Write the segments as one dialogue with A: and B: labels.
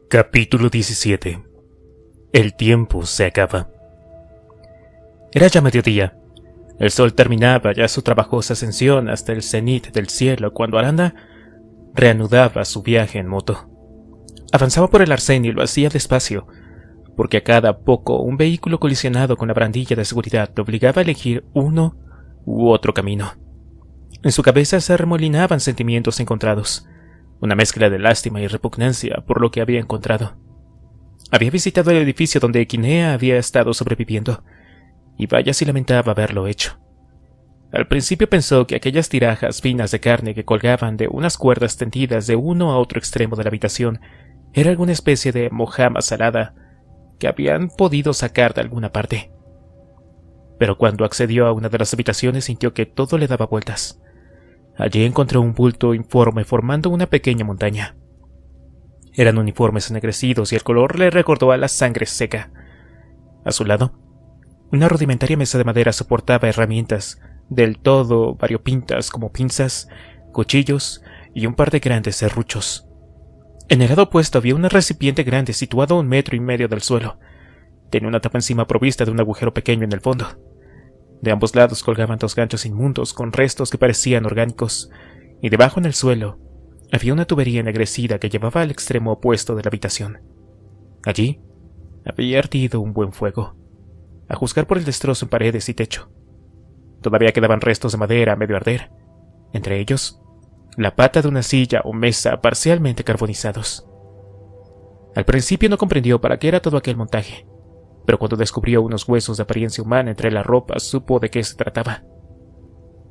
A: Capítulo 17. El tiempo se acaba. Era ya mediodía. El sol terminaba ya su trabajosa ascensión hasta el cenit del cielo cuando Aranda reanudaba su viaje en moto. Avanzaba por el arcén y lo hacía despacio, porque a cada poco un vehículo colisionado con la barandilla de seguridad te obligaba a elegir uno u otro camino. En su cabeza se arremolinaban sentimientos encontrados. Una mezcla de lástima y repugnancia por lo que había encontrado. Había visitado el edificio donde Quinea había estado sobreviviendo, y vaya si lamentaba haberlo hecho. Al principio pensó que aquellas tirajas finas de carne que colgaban de unas cuerdas tendidas de uno a otro extremo de la habitación era alguna especie de mojama salada que habían podido sacar de alguna parte. Pero cuando accedió a una de las habitaciones sintió que todo le daba vueltas. Allí encontró un bulto informe formando una pequeña montaña. Eran uniformes ennegrecidos y el color le recordó a la sangre seca. A su lado, una rudimentaria mesa de madera soportaba herramientas del todo variopintas como pinzas, cuchillos y un par de grandes serruchos. En el lado opuesto había un recipiente grande situado a 1,5 metros del suelo. Tenía una tapa encima provista de un agujero pequeño en el fondo. De ambos lados colgaban 2 ganchos inmundos con restos que parecían orgánicos, y debajo en el suelo había una tubería ennegrecida que llevaba al extremo opuesto de la habitación. Allí había ardido un buen fuego, a juzgar por el destrozo en paredes y techo. Todavía quedaban restos de madera a medio arder, entre ellos la pata de una silla o mesa parcialmente carbonizados. Al principio no comprendió para qué era todo aquel montaje, pero cuando descubrió unos huesos de apariencia humana entre la ropa, supo de qué se trataba.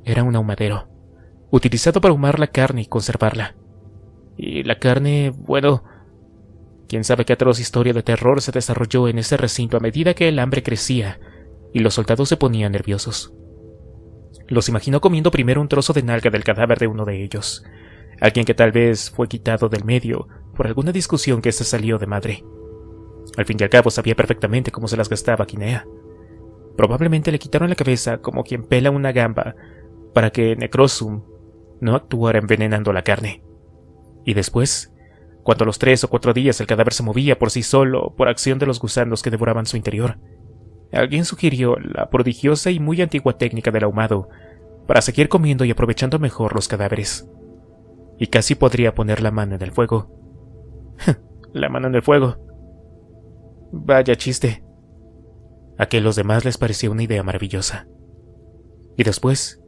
A: Era un ahumadero, utilizado para ahumar la carne y conservarla. Y la carne, bueno, quién sabe qué atroz historia de terror se desarrolló en ese recinto a medida que el hambre crecía y los soldados se ponían nerviosos. Los imaginó comiendo primero un trozo de nalga del cadáver de uno de ellos, alguien que tal vez fue quitado del medio por alguna discusión que se salió de madre. Al fin y al cabo sabía perfectamente cómo se las gastaba Quinea. Probablemente le quitaron la cabeza como quien pela una gamba para que Necrosum no actuara envenenando la carne. Y después, cuando a los 3 o 4 días el cadáver se movía por sí solo por acción de los gusanos que devoraban su interior, alguien sugirió la prodigiosa y muy antigua técnica del ahumado para seguir comiendo y aprovechando mejor los cadáveres. Y casi podría poner la mano en el fuego. La mano en el fuego. Vaya chiste. A que a los demás les parecía una idea maravillosa. Y después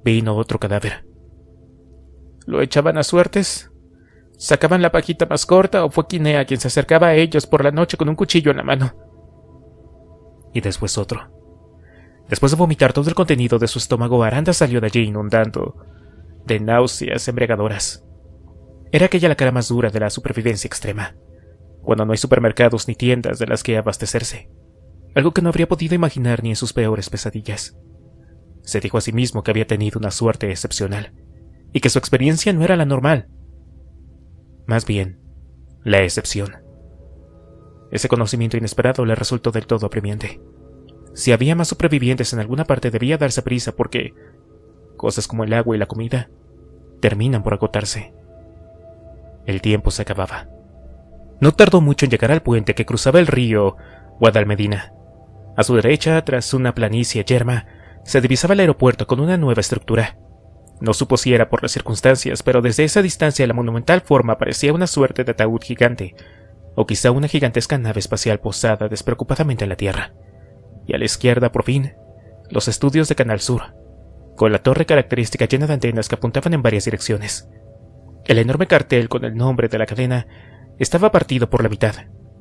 A: vino otro cadáver. ¿Lo echaban a suertes? ¿Sacaban la pajita más corta o fue Quinea quien se acercaba a ellos por la noche con un cuchillo en la mano? Y después otro. Después de vomitar todo el contenido de su estómago, Aranda salió de allí inundando de náuseas embriagadoras. Era aquella la cara más dura de la supervivencia extrema, cuando no hay supermercados ni tiendas de las que abastecerse, algo que no habría podido imaginar ni en sus peores pesadillas. Se dijo a sí mismo que había tenido una suerte excepcional, y que su experiencia no era la normal, más bien, la excepción. Ese conocimiento inesperado le resultó del todo apremiante. Si había más supervivientes en alguna parte debía darse prisa porque cosas como el agua y la comida terminan por agotarse. El tiempo se acababa. No tardó mucho en llegar al puente que cruzaba el río Guadalmedina. A su derecha, tras una planicie yerma, se divisaba el aeropuerto con una nueva estructura. No supo si era por las circunstancias, pero desde esa distancia la monumental forma parecía una suerte de ataúd gigante, o quizá una gigantesca nave espacial posada despreocupadamente en la Tierra. Y a la izquierda, por fin, los estudios de Canal Sur, con la torre característica llena de antenas que apuntaban en varias direcciones. El enorme cartel con el nombre de la cadena estaba partido por la mitad,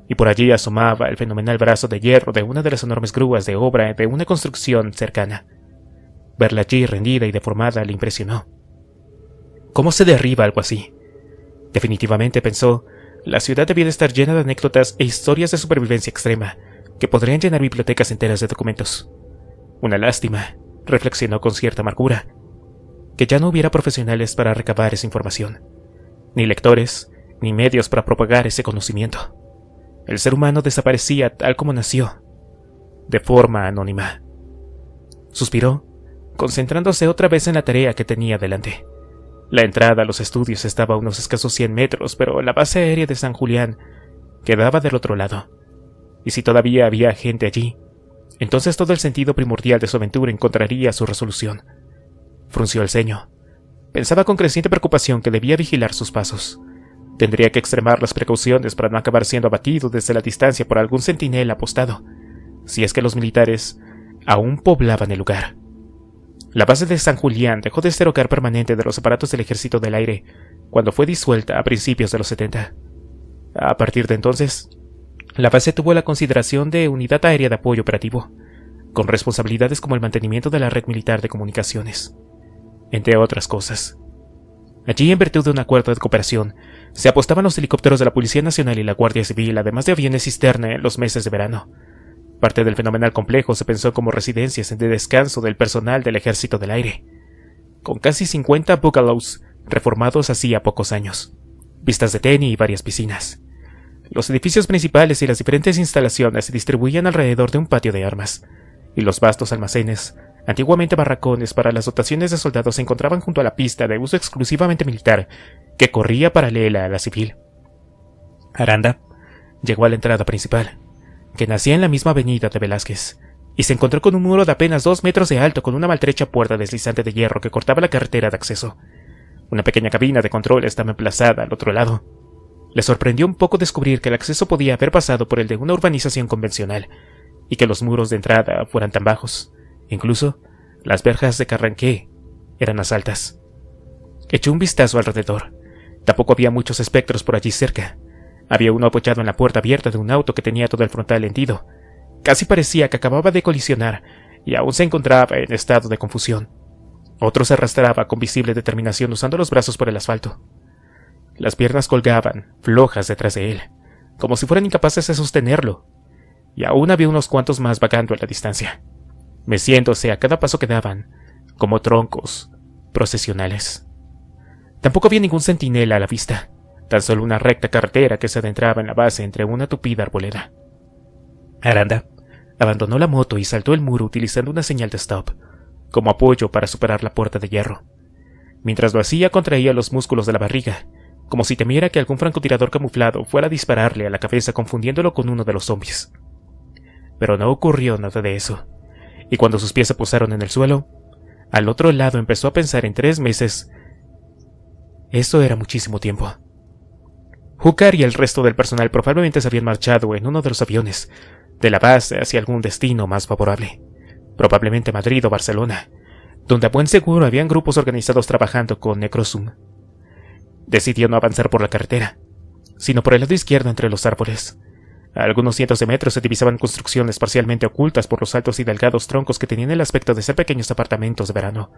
A: y por allí asomaba el fenomenal brazo de hierro de una de las enormes grúas de obra de una construcción cercana. Verla allí rendida y deformada le impresionó. ¿Cómo se derriba algo así? Definitivamente, pensó, la ciudad debía de estar llena de anécdotas e historias de supervivencia extrema que podrían llenar bibliotecas enteras de documentos. Una lástima, reflexionó con cierta amargura, que ya no hubiera profesionales para recabar esa información, ni lectores, ni medios para propagar ese conocimiento. El ser humano desaparecía tal como nació, de forma anónima. Suspiró, concentrándose otra vez en la tarea que tenía delante. La entrada a los estudios estaba a unos escasos 100 metros, pero la base aérea de San Julián quedaba del otro lado. Y si todavía había gente allí, entonces todo el sentido primordial de su aventura encontraría su resolución. Frunció el ceño. Pensaba con creciente preocupación que debía vigilar sus pasos. Tendría que extremar las precauciones para no acabar siendo abatido desde la distancia por algún centinela apostado, si es que los militares aún poblaban el lugar. La base de San Julián dejó de ser hogar permanente de los aparatos del Ejército del Aire cuando fue disuelta a principios de los 70. A partir de entonces, la base tuvo la consideración de unidad aérea de apoyo operativo, con responsabilidades como el mantenimiento de la red militar de comunicaciones, entre otras cosas. Allí, en virtud de un acuerdo de cooperación, se apostaban los helicópteros de la Policía Nacional y la Guardia Civil, además de aviones cisterna en los meses de verano. Parte del fenomenal complejo se pensó como residencias de descanso del personal del Ejército del Aire, con casi 50 bungalows reformados hacía pocos años, pistas de tenis y varias piscinas. Los edificios principales y las diferentes instalaciones se distribuían alrededor de un patio de armas, y los vastos almacenes, antiguamente barracones para las dotaciones de soldados, se encontraban junto a la pista de uso exclusivamente militar que corría paralela a la civil. Aranda llegó a la entrada principal, que nacía en la misma avenida de Velázquez, y se encontró con un muro de apenas 2 metros de alto con una maltrecha puerta deslizante de hierro que cortaba la carretera de acceso. Una pequeña cabina de control estaba emplazada al otro lado. Le sorprendió un poco descubrir que el acceso podía haber pasado por el de una urbanización convencional, y que los muros de entrada fueran tan bajos. Incluso, las verjas de Carranqué eran más altas. Echó un vistazo alrededor. Tampoco había muchos espectros por allí cerca. Había uno apoyado en la puerta abierta de un auto que tenía todo el frontal hendido. Casi parecía que acababa de colisionar y aún se encontraba en estado de confusión. Otro se arrastraba con visible determinación usando los brazos por el asfalto. Las piernas colgaban, flojas detrás de él, como si fueran incapaces de sostenerlo, y aún había unos cuantos más vagando en la distancia, meciéndose a cada paso que daban, como troncos procesionales. Tampoco había ningún centinela a la vista, tan solo una recta carretera que se adentraba en la base entre una tupida arboleda. Aranda abandonó la moto y saltó el muro utilizando una señal de stop, como apoyo para superar la puerta de hierro. Mientras lo hacía, contraía los músculos de la barriga, como si temiera que algún francotirador camuflado fuera a dispararle a la cabeza confundiéndolo con uno de los zombies. Pero no ocurrió nada de eso, y cuando sus pies se posaron en el suelo, al otro lado empezó a pensar en 3 meses. Eso era muchísimo tiempo. Hooker y el resto del personal probablemente se habían marchado en uno de los aviones de la base hacia algún destino más favorable, probablemente Madrid o Barcelona, donde a buen seguro habían grupos organizados trabajando con Necrosum. Decidió no avanzar por la carretera, sino por el lado izquierdo entre los árboles. A algunos cientos de metros se divisaban construcciones parcialmente ocultas por los altos y delgados troncos que tenían el aspecto de ser pequeños apartamentos de verano,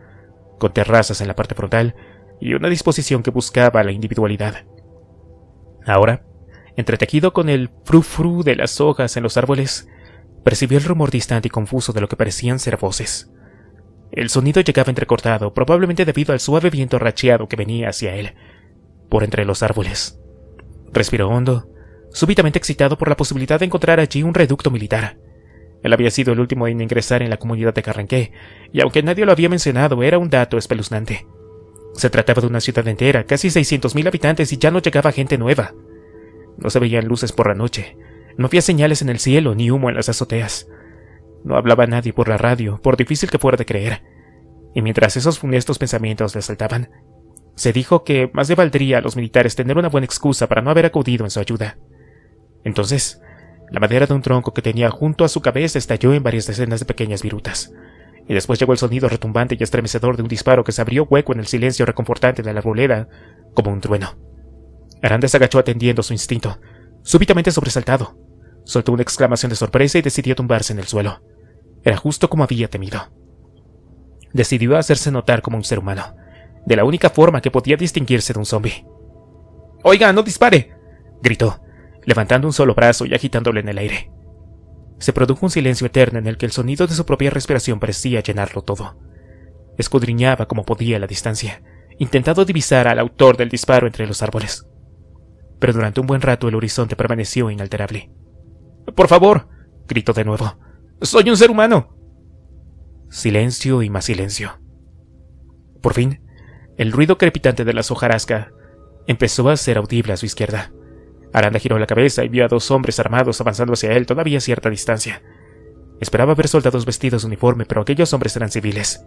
A: con terrazas en la parte frontal y una disposición que buscaba la individualidad. Ahora, entretejido con el frufru de las hojas en los árboles, percibió el rumor distante y confuso de lo que parecían ser voces. El sonido llegaba entrecortado, probablemente debido al suave viento racheado que venía hacia él, por entre los árboles. Respiró hondo, súbitamente excitado por la posibilidad de encontrar allí un reducto militar. Él había sido el último en ingresar en la comunidad de Carranqué, y aunque nadie lo había mencionado, era un dato espeluznante. Se trataba de una ciudad entera, casi 600.000 habitantes, y ya no llegaba gente nueva. No se veían luces por la noche, no había señales en el cielo ni humo en las azoteas. No hablaba nadie por la radio, por difícil que fuera de creer. Y mientras esos funestos pensamientos le asaltaban, se dijo que más le valdría a los militares tener una buena excusa para no haber acudido en su ayuda. Entonces, la madera de un tronco que tenía junto a su cabeza estalló en varias decenas de pequeñas virutas, y después llegó el sonido retumbante y estremecedor de un disparo que se abrió hueco en el silencio reconfortante de la arboleda como un trueno. Aranda se agachó atendiendo su instinto, súbitamente sobresaltado. Soltó una exclamación de sorpresa y decidió tumbarse en el suelo. Era justo como había temido. Decidió hacerse notar como un ser humano, de la única forma que podía distinguirse de un zombi. «¡Oiga, no dispare!», gritó, levantando un solo brazo y agitándolo en el aire. Se produjo un silencio eterno en el que el sonido de su propia respiración parecía llenarlo todo. Escudriñaba como podía la distancia, intentando divisar al autor del disparo entre los árboles. Pero durante un buen rato el horizonte permaneció inalterable. «¡Por favor!», gritó de nuevo. «¡Soy un ser humano!». Silencio y más silencio. Por fin, el ruido crepitante de la hojarasca empezó a ser audible a su izquierda. Aranda giró la cabeza y vio a 2 hombres armados avanzando hacia él todavía a cierta distancia. Esperaba ver soldados vestidos de uniforme, pero aquellos hombres eran civiles.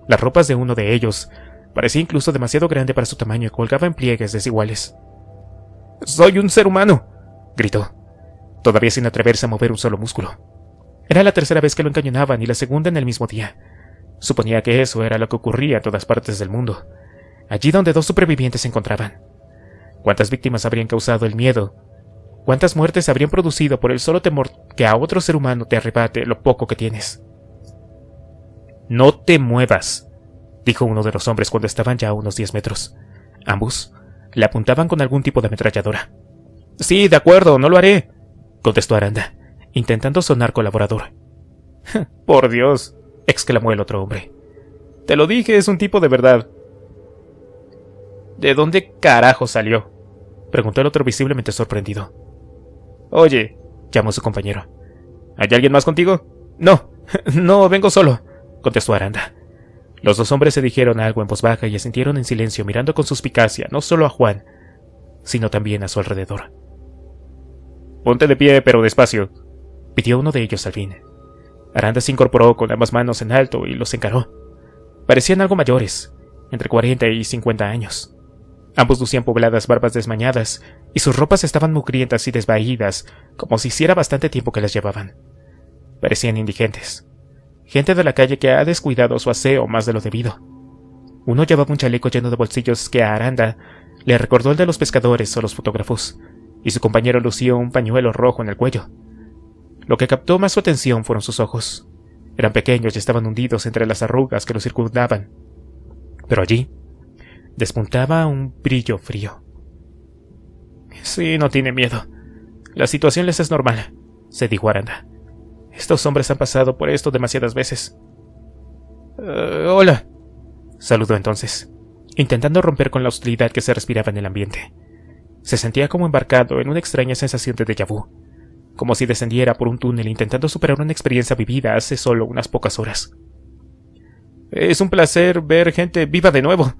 A: Las ropas de uno de ellos parecía incluso demasiado grande para su tamaño y colgaba en pliegues desiguales. «¡Soy un ser humano!», gritó, todavía sin atreverse a mover un solo músculo. Era la 3ª vez que lo encañonaban y la segunda en el mismo día. Suponía que eso era lo que ocurría en todas partes del mundo, allí donde 2 supervivientes se encontraban. ¿Cuántas víctimas habrían causado el miedo? ¿Cuántas muertes habrían producido por el solo temor que a otro ser humano te arrebate lo poco que tienes? «No te muevas», dijo uno de los hombres cuando estaban ya a unos 10 metros. Ambos le apuntaban con algún tipo de ametralladora. «Sí, de acuerdo, no lo haré», contestó Aranda, intentando sonar colaborador. «Por Dios», exclamó el otro hombre. «Te lo dije, es un tipo de verdad». «¿De dónde carajo salió?», preguntó el otro visiblemente sorprendido. «Oye», llamó su compañero, ¿hay alguien más contigo?» «No, no, vengo solo», contestó Aranda. Los 2 hombres se dijeron algo en voz baja y asintieron en silencio, mirando con suspicacia no solo a Juan, sino también a su alrededor. «Ponte de pie, pero despacio», pidió uno de ellos al fin. Aranda se incorporó con ambas manos en alto y los encaró. Parecían algo mayores, entre 40 y 50 años. Ambos lucían pobladas barbas desmañadas, y sus ropas estaban mugrientas y desvaídas, como si hiciera bastante tiempo que las llevaban. Parecían indigentes. Gente de la calle que ha descuidado su aseo más de lo debido. Uno llevaba un chaleco lleno de bolsillos que a Aranda le recordó el de los pescadores o los fotógrafos, y su compañero lucía un pañuelo rojo en el cuello. Lo que captó más su atención fueron sus ojos. Eran pequeños y estaban hundidos entre las arrugas que los circundaban. Pero allí despuntaba un brillo frío. «Sí, no tiene miedo. La situación les es normal», se dijo Aranda. «Estos hombres han pasado por esto demasiadas veces». «Hola», saludó entonces, intentando romper con la hostilidad que se respiraba en el ambiente. Se sentía como embarcado en una extraña sensación de déjà vu, como si descendiera por un túnel intentando superar una experiencia vivida hace solo unas pocas horas. «Es un placer ver gente viva de nuevo».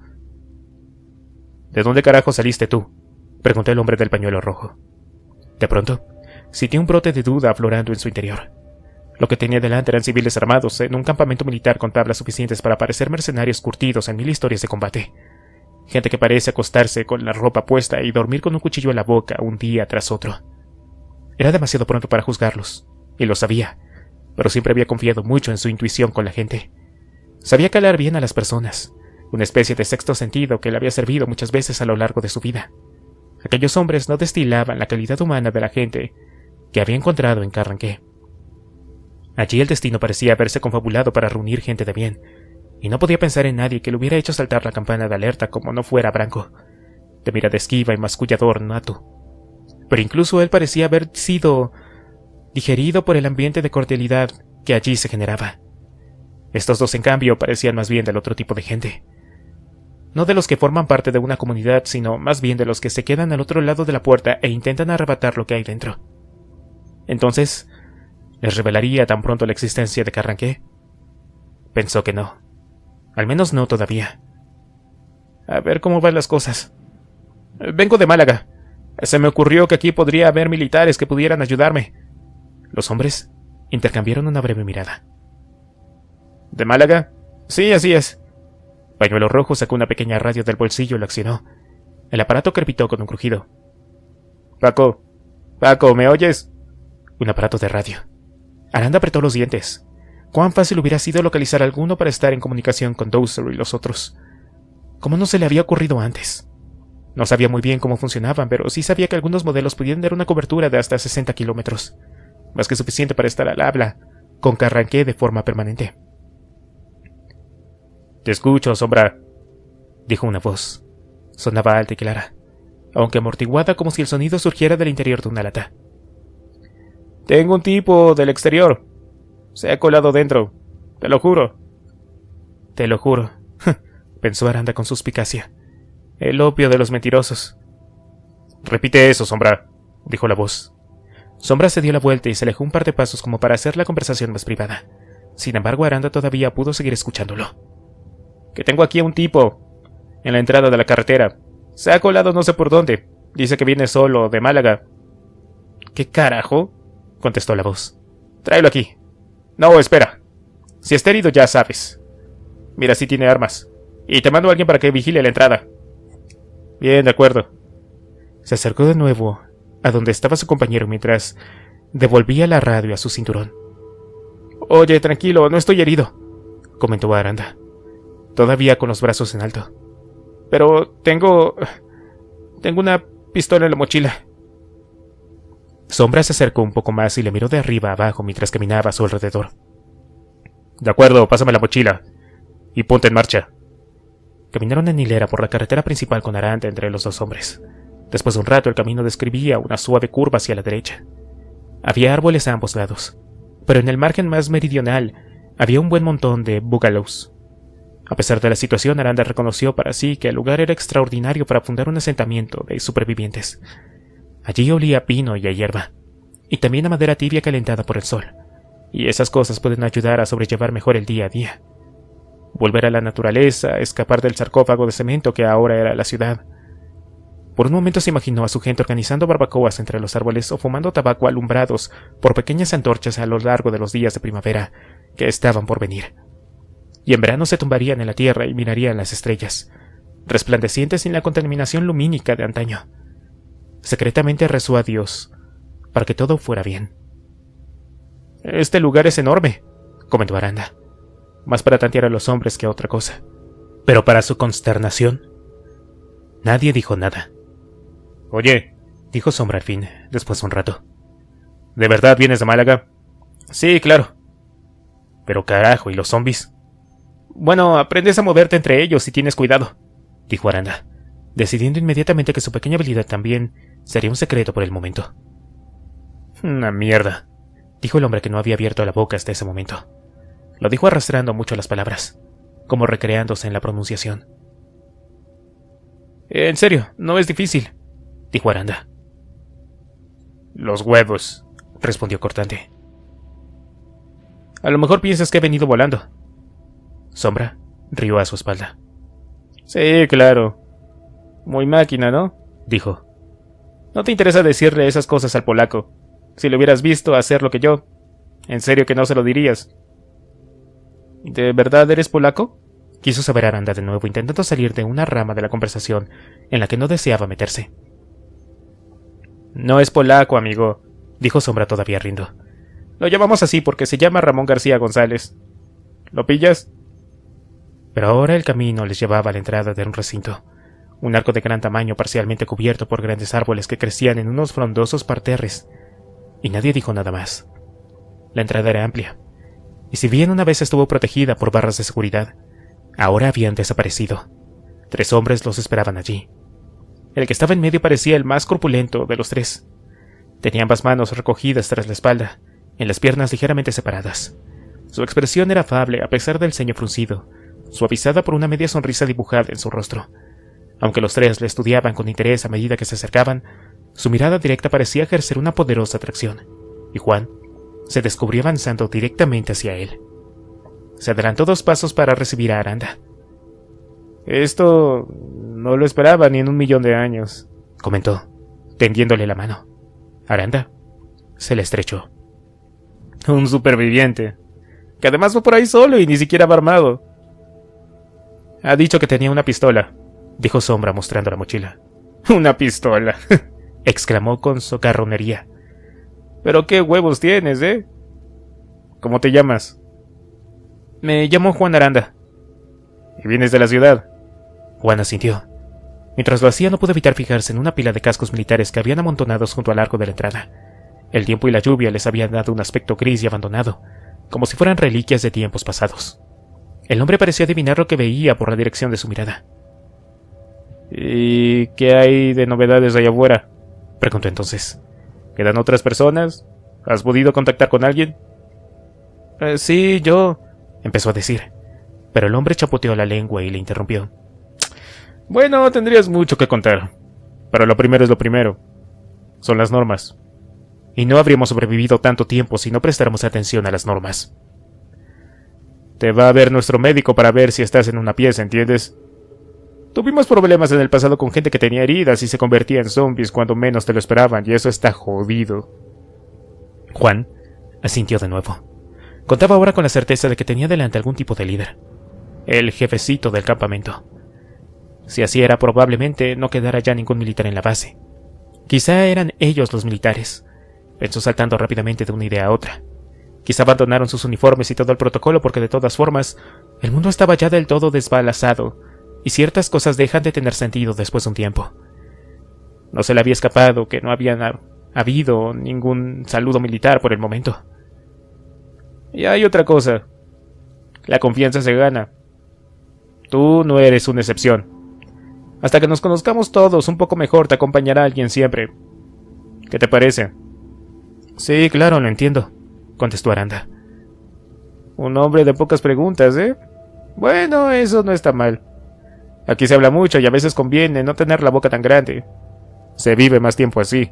A: «¿De dónde carajo saliste tú?», preguntó el hombre del pañuelo rojo. De pronto, sintió un brote de duda aflorando en su interior. Lo que tenía delante eran civiles armados en un campamento militar con tablas suficientes para parecer mercenarios curtidos en 1000 historias de combate. Gente que parece acostarse con la ropa puesta y dormir con un cuchillo en la boca un día tras otro. Era demasiado pronto para juzgarlos, y lo sabía, pero siempre había confiado mucho en su intuición con la gente. Sabía calar bien a las personas, una especie de sexto sentido que le había servido muchas veces a lo largo de su vida. Aquellos hombres no destilaban la calidad humana de la gente que había encontrado en Carranqué. Allí el destino parecía haberse confabulado para reunir gente de bien, y no podía pensar en nadie que le hubiera hecho saltar la campana de alerta como no fuera Branco, de mirada esquiva y mascullador nato. Pero incluso él parecía haber sido digerido por el ambiente de cordialidad que allí se generaba. Estos 2, en cambio, parecían más bien del otro tipo de gente. No de los que forman parte de una comunidad, sino más bien de los que se quedan al otro lado de la puerta e intentan arrebatar lo que hay dentro. Entonces, ¿les revelaría tan pronto la existencia de Carranqué? Pensó que no. Al menos no todavía. A ver cómo van las cosas. Vengo de Málaga. Se me ocurrió que aquí podría haber militares que pudieran ayudarme. Los hombres intercambiaron una breve mirada. ¿De Málaga? Sí, así es. Pañuelo Rojo sacó una pequeña radio del bolsillo y lo accionó. El aparato crepitó con un crujido. Paco, ¿me oyes? Un aparato de radio. Aranda apretó los dientes. Cuán fácil hubiera sido localizar alguno para estar en comunicación con Dowser y los otros. ¿Cómo no se le había ocurrido antes? No sabía muy bien cómo funcionaban, pero sí sabía que algunos modelos podían dar una cobertura de hasta 60 kilómetros, más que suficiente para estar al habla con Carranqué de forma permanente. «Te escucho, Sombra», dijo una voz. Sonaba alta y clara, aunque amortiguada como si el sonido surgiera del interior de una lata. «Tengo un tipo del exterior. Se ha colado dentro. Te lo juro». «Te lo juro», pensó Aranda con suspicacia. «El opio de los mentirosos». «Repite eso, Sombra», dijo la voz. Sombra se dio la vuelta y se alejó un par de pasos como para hacer la conversación más privada. Sin embargo, Aranda todavía pudo seguir escuchándolo. «Que tengo aquí a un tipo en la entrada de la carretera. Se ha colado no sé por dónde. Dice que viene solo, de Málaga. ¿Qué carajo? Contestó la voz. Tráelo aquí. No, espera. Si está herido ya sabes. Mira si tiene armas. Y te mando a alguien para que vigile la entrada. Bien, de acuerdo. Se acercó de nuevo a donde estaba su compañero mientras devolvía la radio a su cinturón. Oye, tranquilo, no estoy herido, comentó Aranda, todavía con los brazos en alto. Pero tengo una pistola en la mochila. Sombra se acercó un poco más y le miró de arriba a abajo mientras caminaba a su alrededor. De acuerdo, pásame la mochila y ponte en marcha. Caminaron en hilera por la carretera principal con Aranda entre los dos hombres. Después de un rato el camino describía una suave curva hacia la derecha. Había árboles a ambos lados, pero en el margen más meridional había un buen montón de bungalows. A pesar de la situación, Aranda reconoció para sí que el lugar era extraordinario para fundar un asentamiento de supervivientes. Allí olía a pino y a hierba, y también a madera tibia calentada por el sol, y esas cosas pueden ayudar a sobrellevar mejor el día a día. Volver a la naturaleza, escapar del sarcófago de cemento que ahora era la ciudad. Por un momento se imaginó a su gente organizando barbacoas entre los árboles o fumando tabaco alumbrados por pequeñas antorchas a lo largo de los días de primavera que estaban por venir. Y en verano se tumbarían en la tierra y mirarían las estrellas, resplandecientes sin la contaminación lumínica de antaño. Secretamente rezó a Dios para que todo fuera bien. Este lugar es enorme, comentó Aranda, más para tantear a los hombres que a otra cosa. Pero para su consternación, nadie dijo nada. Oye, dijo Sombra al fin, después de un rato. ¿De verdad vienes de Málaga? Sí, claro. Pero carajo, ¿y los zombies? Bueno, aprendes a moverte entre ellos si tienes cuidado, dijo Aranda, decidiendo inmediatamente que su pequeña habilidad también sería un secreto por el momento. Una mierda, dijo el hombre que no había abierto la boca hasta ese momento. Lo dijo arrastrando mucho las palabras, como recreándose en la pronunciación. En serio, no es difícil, dijo Aranda. Los huevos, respondió cortante. A lo mejor piensas que he venido volando. Sombra rió a su espalda. Sí, claro. Muy máquina, ¿no? Dijo. No te interesa decirle esas cosas al polaco. Si lo hubieras visto hacer lo que yo, en serio que no se lo dirías. ¿De verdad eres polaco? Quiso saber Aranda de nuevo, intentando salir de una rama de la conversación en la que no deseaba meterse. No es polaco, amigo, dijo Sombra todavía riendo. Lo llamamos así porque se llama Ramón García González. ¿Lo pillas? Pero ahora el camino les llevaba a la entrada de un recinto, un arco de gran tamaño parcialmente cubierto por grandes árboles que crecían en unos frondosos parterres, y nadie dijo nada más. La entrada era amplia, y si bien una vez estuvo protegida por barras de seguridad, ahora habían desaparecido. 3 hombres los esperaban allí. El que estaba en medio parecía el más corpulento de los 3. Tenía ambas manos recogidas tras la espalda, en las piernas ligeramente separadas. Su expresión era afable a pesar del ceño fruncido, suavizada por una media sonrisa dibujada en su rostro. Aunque los 3 le estudiaban con interés a medida que se acercaban, su mirada directa parecía ejercer una poderosa atracción, y Juan se descubrió avanzando directamente hacia él. Se adelantó 2 pasos para recibir a Aranda. Esto no lo esperaba ni en 1.000.000 de años, comentó, tendiéndole la mano. Aranda se le estrechó. Un superviviente, que además fue por ahí solo y ni siquiera va armado. Ha dicho que tenía una pistola, dijo Sombra mostrando la mochila. Una pistola, exclamó con socarronería. Pero qué huevos tienes, ¿eh? ¿Cómo te llamas? Me llamo Juan Aranda. ¿Y vienes de la ciudad? Juan asintió. Mientras lo hacía no pudo evitar fijarse en una pila de cascos militares que habían amontonados junto al arco de la entrada. El tiempo y la lluvia les habían dado un aspecto gris y abandonado, como si fueran reliquias de tiempos pasados. El hombre parecía adivinar lo que veía por la dirección de su mirada. ¿Y qué hay de novedades allá afuera? Preguntó entonces. ¿Quedan otras personas? ¿Has podido contactar con alguien? Sí, yo... empezó a decir, pero el hombre chapoteó la lengua y le interrumpió. Bueno, tendrías mucho que contar, pero lo primero es lo primero. Son las normas. Y no habríamos sobrevivido tanto tiempo si no prestáramos atención a las normas. Te va a ver nuestro médico para ver si estás en una pieza, ¿entiendes? Tuvimos problemas en el pasado con gente que tenía heridas y se convertía en zombies cuando menos te lo esperaban, y eso está jodido. Juan asintió de nuevo. Contaba ahora con la certeza de que tenía delante algún tipo de líder. El jefecito del campamento. Si así era, probablemente no quedara ya ningún militar en la base. Quizá eran ellos los militares. Pensó saltando rápidamente de una idea a otra. Quizá abandonaron sus uniformes y todo el protocolo porque de todas formas, el mundo estaba ya del todo desbalazado, y ciertas cosas dejan de tener sentido después de un tiempo. No se le había escapado que no había habido ningún saludo militar por el momento. Y hay otra cosa. La confianza se gana. Tú no eres una excepción. Hasta que nos conozcamos todos un poco mejor, te acompañará alguien siempre. ¿Qué te parece? Sí, claro, lo entiendo, contestó Aranda. Un hombre de pocas preguntas, ¿eh? Bueno, eso no está mal. Aquí se habla mucho y a veces conviene no tener la boca tan grande. Se vive más tiempo así.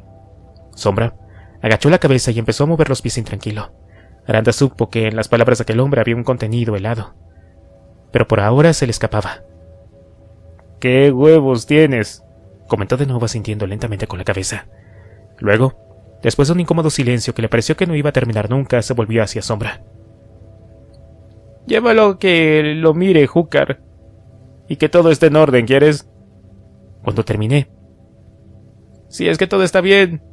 A: Sombra agachó la cabeza y empezó a mover los pies intranquilo. Aranda supo que en las palabras de aquel hombre había un contenido helado. Pero por ahora se le escapaba. «¿Qué huevos tienes?», comentó de nuevo asintiendo lentamente con la cabeza. Luego, después de un incómodo silencio que le pareció que no iba a terminar nunca, se volvió hacia Sombra. «Llévalo que lo mire, Hooker. Y que todo esté en orden, ¿quieres?». Cuando terminé. «Si es que todo está bien,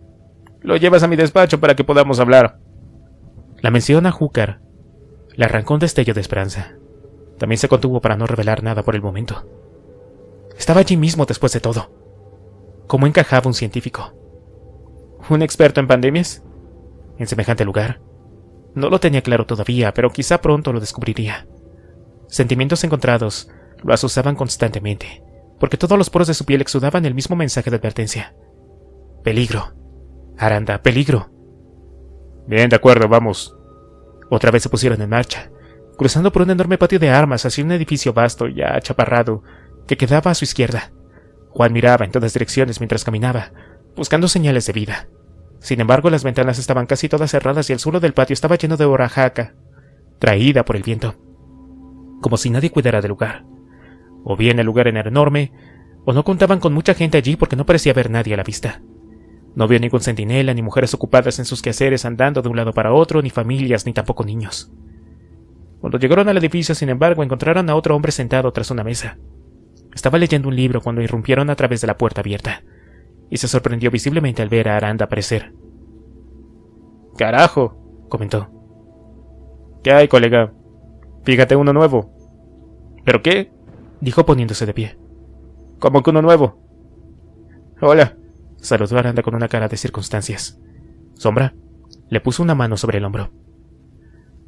A: lo llevas a mi despacho para que podamos hablar». La mención a Hooker le arrancó un destello de esperanza. También se contuvo para no revelar nada por el momento. Estaba allí mismo después de todo. ¿Cómo encajaba un científico? ¿Un experto en pandemias? ¿En semejante lugar? No lo tenía claro todavía, pero quizá pronto lo descubriría. Sentimientos encontrados lo asusaban constantemente, porque todos los poros de su piel exudaban el mismo mensaje de advertencia. Peligro. Aranda, peligro. Bien, de acuerdo, vamos. Otra vez se pusieron en marcha, cruzando por un enorme patio de armas hacia un edificio vasto y achaparrado que quedaba a su izquierda. Juan miraba en todas direcciones mientras caminaba, buscando señales de vida. Sin embargo, las ventanas estaban casi todas cerradas y el suelo del patio estaba lleno de hojarasca, traída por el viento, como si nadie cuidara del lugar. O bien el lugar era enorme, o no contaban con mucha gente allí porque no parecía haber nadie a la vista. No vio ningún centinela, ni mujeres ocupadas en sus quehaceres andando de un lado para otro, ni familias, ni tampoco niños. Cuando llegaron al edificio, sin embargo, encontraron a otro hombre sentado tras una mesa. Estaba leyendo un libro cuando irrumpieron a través de la puerta abierta, y se sorprendió visiblemente al ver a Aranda aparecer. «Carajo», comentó. «¿Qué hay, colega? Fíjate uno nuevo». «¿Pero qué?», dijo poniéndose de pie. «¿Cómo que uno nuevo?». «Hola», saludó Aranda con una cara de circunstancias. Sombra le puso una mano sobre el hombro.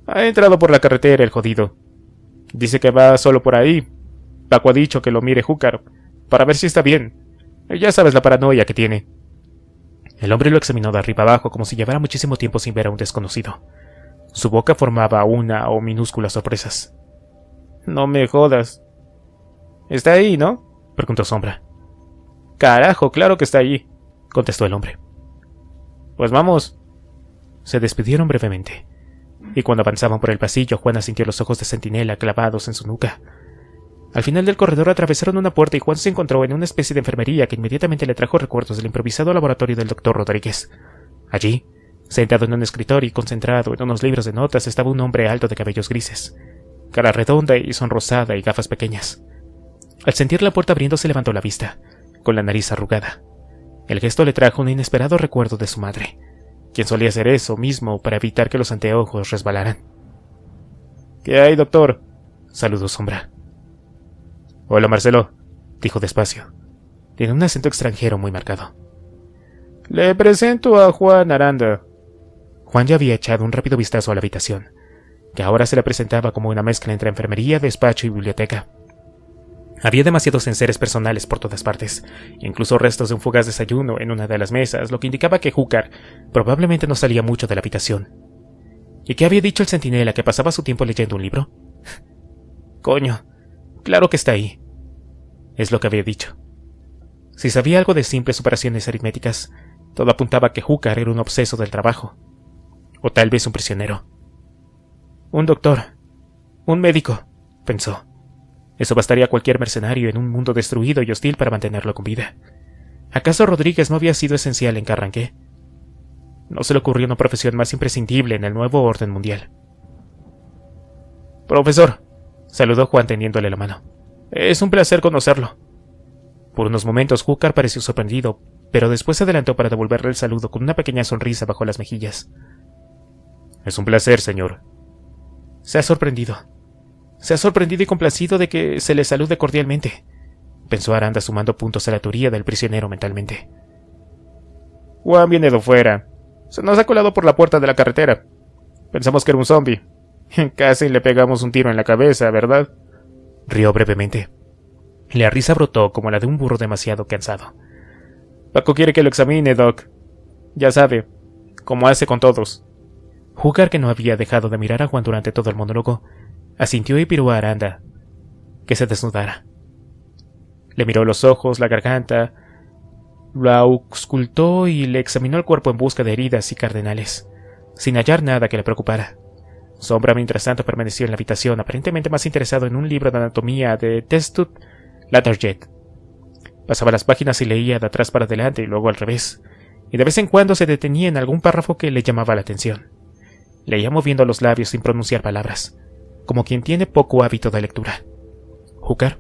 A: «Ha entrado por la carretera el jodido. Dice que va solo por ahí. Paco ha dicho que lo mire Hooker, para ver si está bien. Ya sabes la paranoia que tiene». El hombre lo examinó de arriba abajo como si llevara muchísimo tiempo sin ver a un desconocido. Su boca formaba una o minúsculas sorpresas. «No me jodas. ¿Está ahí, no?», preguntó Sombra. «Carajo, claro que está ahí», contestó el hombre. «Pues vamos». Se despidieron brevemente, y cuando avanzaban por el pasillo, Juan sintió los ojos de centinela clavados en su nuca. Al final del corredor atravesaron una puerta y Juan se encontró en una especie de enfermería que inmediatamente le trajo recuerdos del improvisado laboratorio del Dr. Rodríguez. Allí, sentado en un escritorio y concentrado en unos libros de notas, estaba un hombre alto de cabellos grises, cara redonda y sonrosada y gafas pequeñas. Al sentir la puerta abriéndose levantó la vista, con la nariz arrugada. El gesto le trajo un inesperado recuerdo de su madre, quien solía hacer eso mismo para evitar que los anteojos resbalaran. «¿Qué hay, doctor?», saludó Sombra. «Hola, Marcelo», dijo despacio. Tiene un acento extranjero muy marcado. «Le presento a Juan Aranda». Juan ya había echado un rápido vistazo a la habitación, que ahora se le presentaba como una mezcla entre enfermería, despacho y biblioteca. Había demasiados enseres personales por todas partes, incluso restos de un fugaz desayuno en una de las mesas, lo que indicaba que Hooker probablemente no salía mucho de la habitación. ¿Y qué había dicho el centinela, que pasaba su tiempo leyendo un libro? «Coño, claro que está ahí», es lo que había dicho. Si sabía algo de simples operaciones aritméticas, todo apuntaba a que Hooker era un obseso del trabajo. O tal vez un prisionero. Un doctor. Un médico, pensó. Eso bastaría a cualquier mercenario en un mundo destruido y hostil para mantenerlo con vida. ¿Acaso Rodríguez no había sido esencial en Carranqué? No se le ocurrió una profesión más imprescindible en el nuevo orden mundial. «Profesor», saludó Juan tendiéndole la mano. «Es un placer conocerlo». Por unos momentos Júcar pareció sorprendido, pero después se adelantó para devolverle el saludo con una pequeña sonrisa bajo las mejillas. «Es un placer, señor». Se ha sorprendido y complacido de que se le salude cordialmente, pensó Aranda sumando puntos a la teoría del prisionero mentalmente. «Juan viene de fuera. Se nos ha colado por la puerta de la carretera. Pensamos que era un zombi. Casi le pegamos un tiro en la cabeza, ¿verdad?», rió brevemente. La risa brotó como la de un burro demasiado cansado. «Paco quiere que lo examine, Doc. Ya sabe, como hace con todos». Júcar, que no había dejado de mirar a Juan durante todo el monólogo, asintió y pidió a Aranda que se desnudara. Le miró los ojos, la garganta, lo auscultó y le examinó el cuerpo en busca de heridas y cardenales, sin hallar nada que le preocupara. Sombra, mientras tanto, permaneció en la habitación, aparentemente más interesado en un libro de anatomía de Testut Latterjet. Pasaba las páginas y leía de atrás para adelante y luego al revés, y de vez en cuando se detenía en algún párrafo que le llamaba la atención. Leía moviendo los labios sin pronunciar palabras, como quien tiene poco hábito de lectura. Júcar,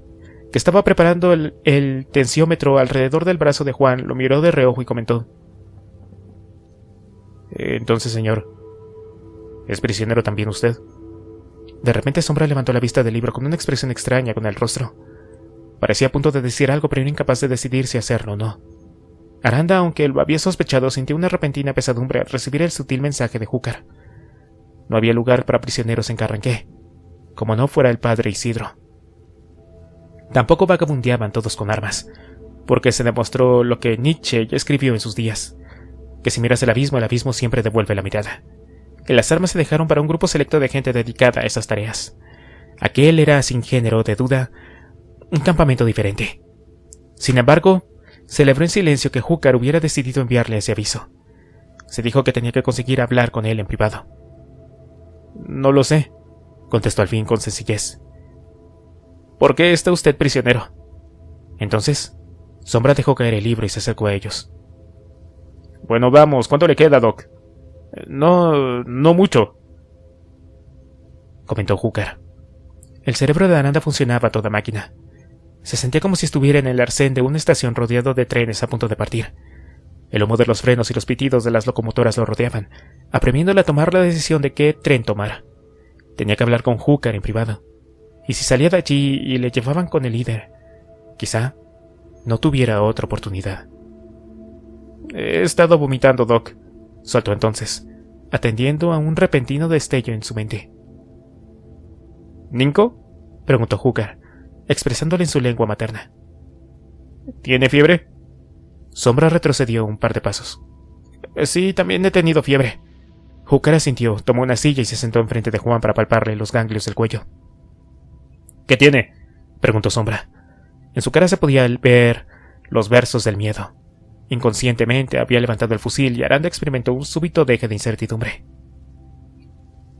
A: que estaba preparando el tensiómetro alrededor del brazo de Juan, lo miró de reojo y comentó: «Entonces, señor, ¿es prisionero también usted?». De repente Sombra levantó la vista del libro con una expresión extraña con el rostro. Parecía a punto de decir algo, pero era incapaz de decidir si hacerlo o no. Aranda, aunque lo había sospechado, sintió una repentina pesadumbre al recibir el sutil mensaje de Júcar. No había lugar para prisioneros en Carranqué, como no fuera el padre Isidro. Tampoco vagabundeaban todos con armas, porque se demostró lo que Nietzsche ya escribió en sus días, que si miras el abismo siempre devuelve la mirada, que las armas se dejaron para un grupo selecto de gente dedicada a esas tareas. Aquel era, sin género de duda, un campamento diferente. Sin embargo, celebró en silencio que Júcar hubiera decidido enviarle ese aviso. Se dijo que tenía que conseguir hablar con él en privado. «No lo sé», contestó al fin con sencillez. «¿Por qué está usted prisionero?». Entonces, Sombra dejó caer el libro y se acercó a ellos. «Bueno, vamos, ¿cuánto le queda, Doc?». No mucho», comentó Júcar. El cerebro de Aranda funcionaba a toda máquina. Se sentía como si estuviera en el arcén de una estación rodeado de trenes a punto de partir. El humo de los frenos y los pitidos de las locomotoras lo rodeaban, apremiándole a tomar la decisión de qué tren tomar. Tenía que hablar con Júcar en privado, y si salía de allí y le llevaban con el líder, quizá no tuviera otra oportunidad. «He estado vomitando, Doc», soltó entonces, atendiendo a un repentino destello en su mente. «¿Ninco?», preguntó Júcar, expresándole en su lengua materna. «¿Tiene fiebre?». Sombra retrocedió un par de pasos. «Sí, también he tenido fiebre». Júcar asintió, tomó una silla y se sentó enfrente de Juan para palparle los ganglios del cuello. «¿Qué tiene?», preguntó Sombra. En su cara se podía ver los versos del miedo. Inconscientemente había levantado el fusil y Aranda experimentó un súbito deje de incertidumbre.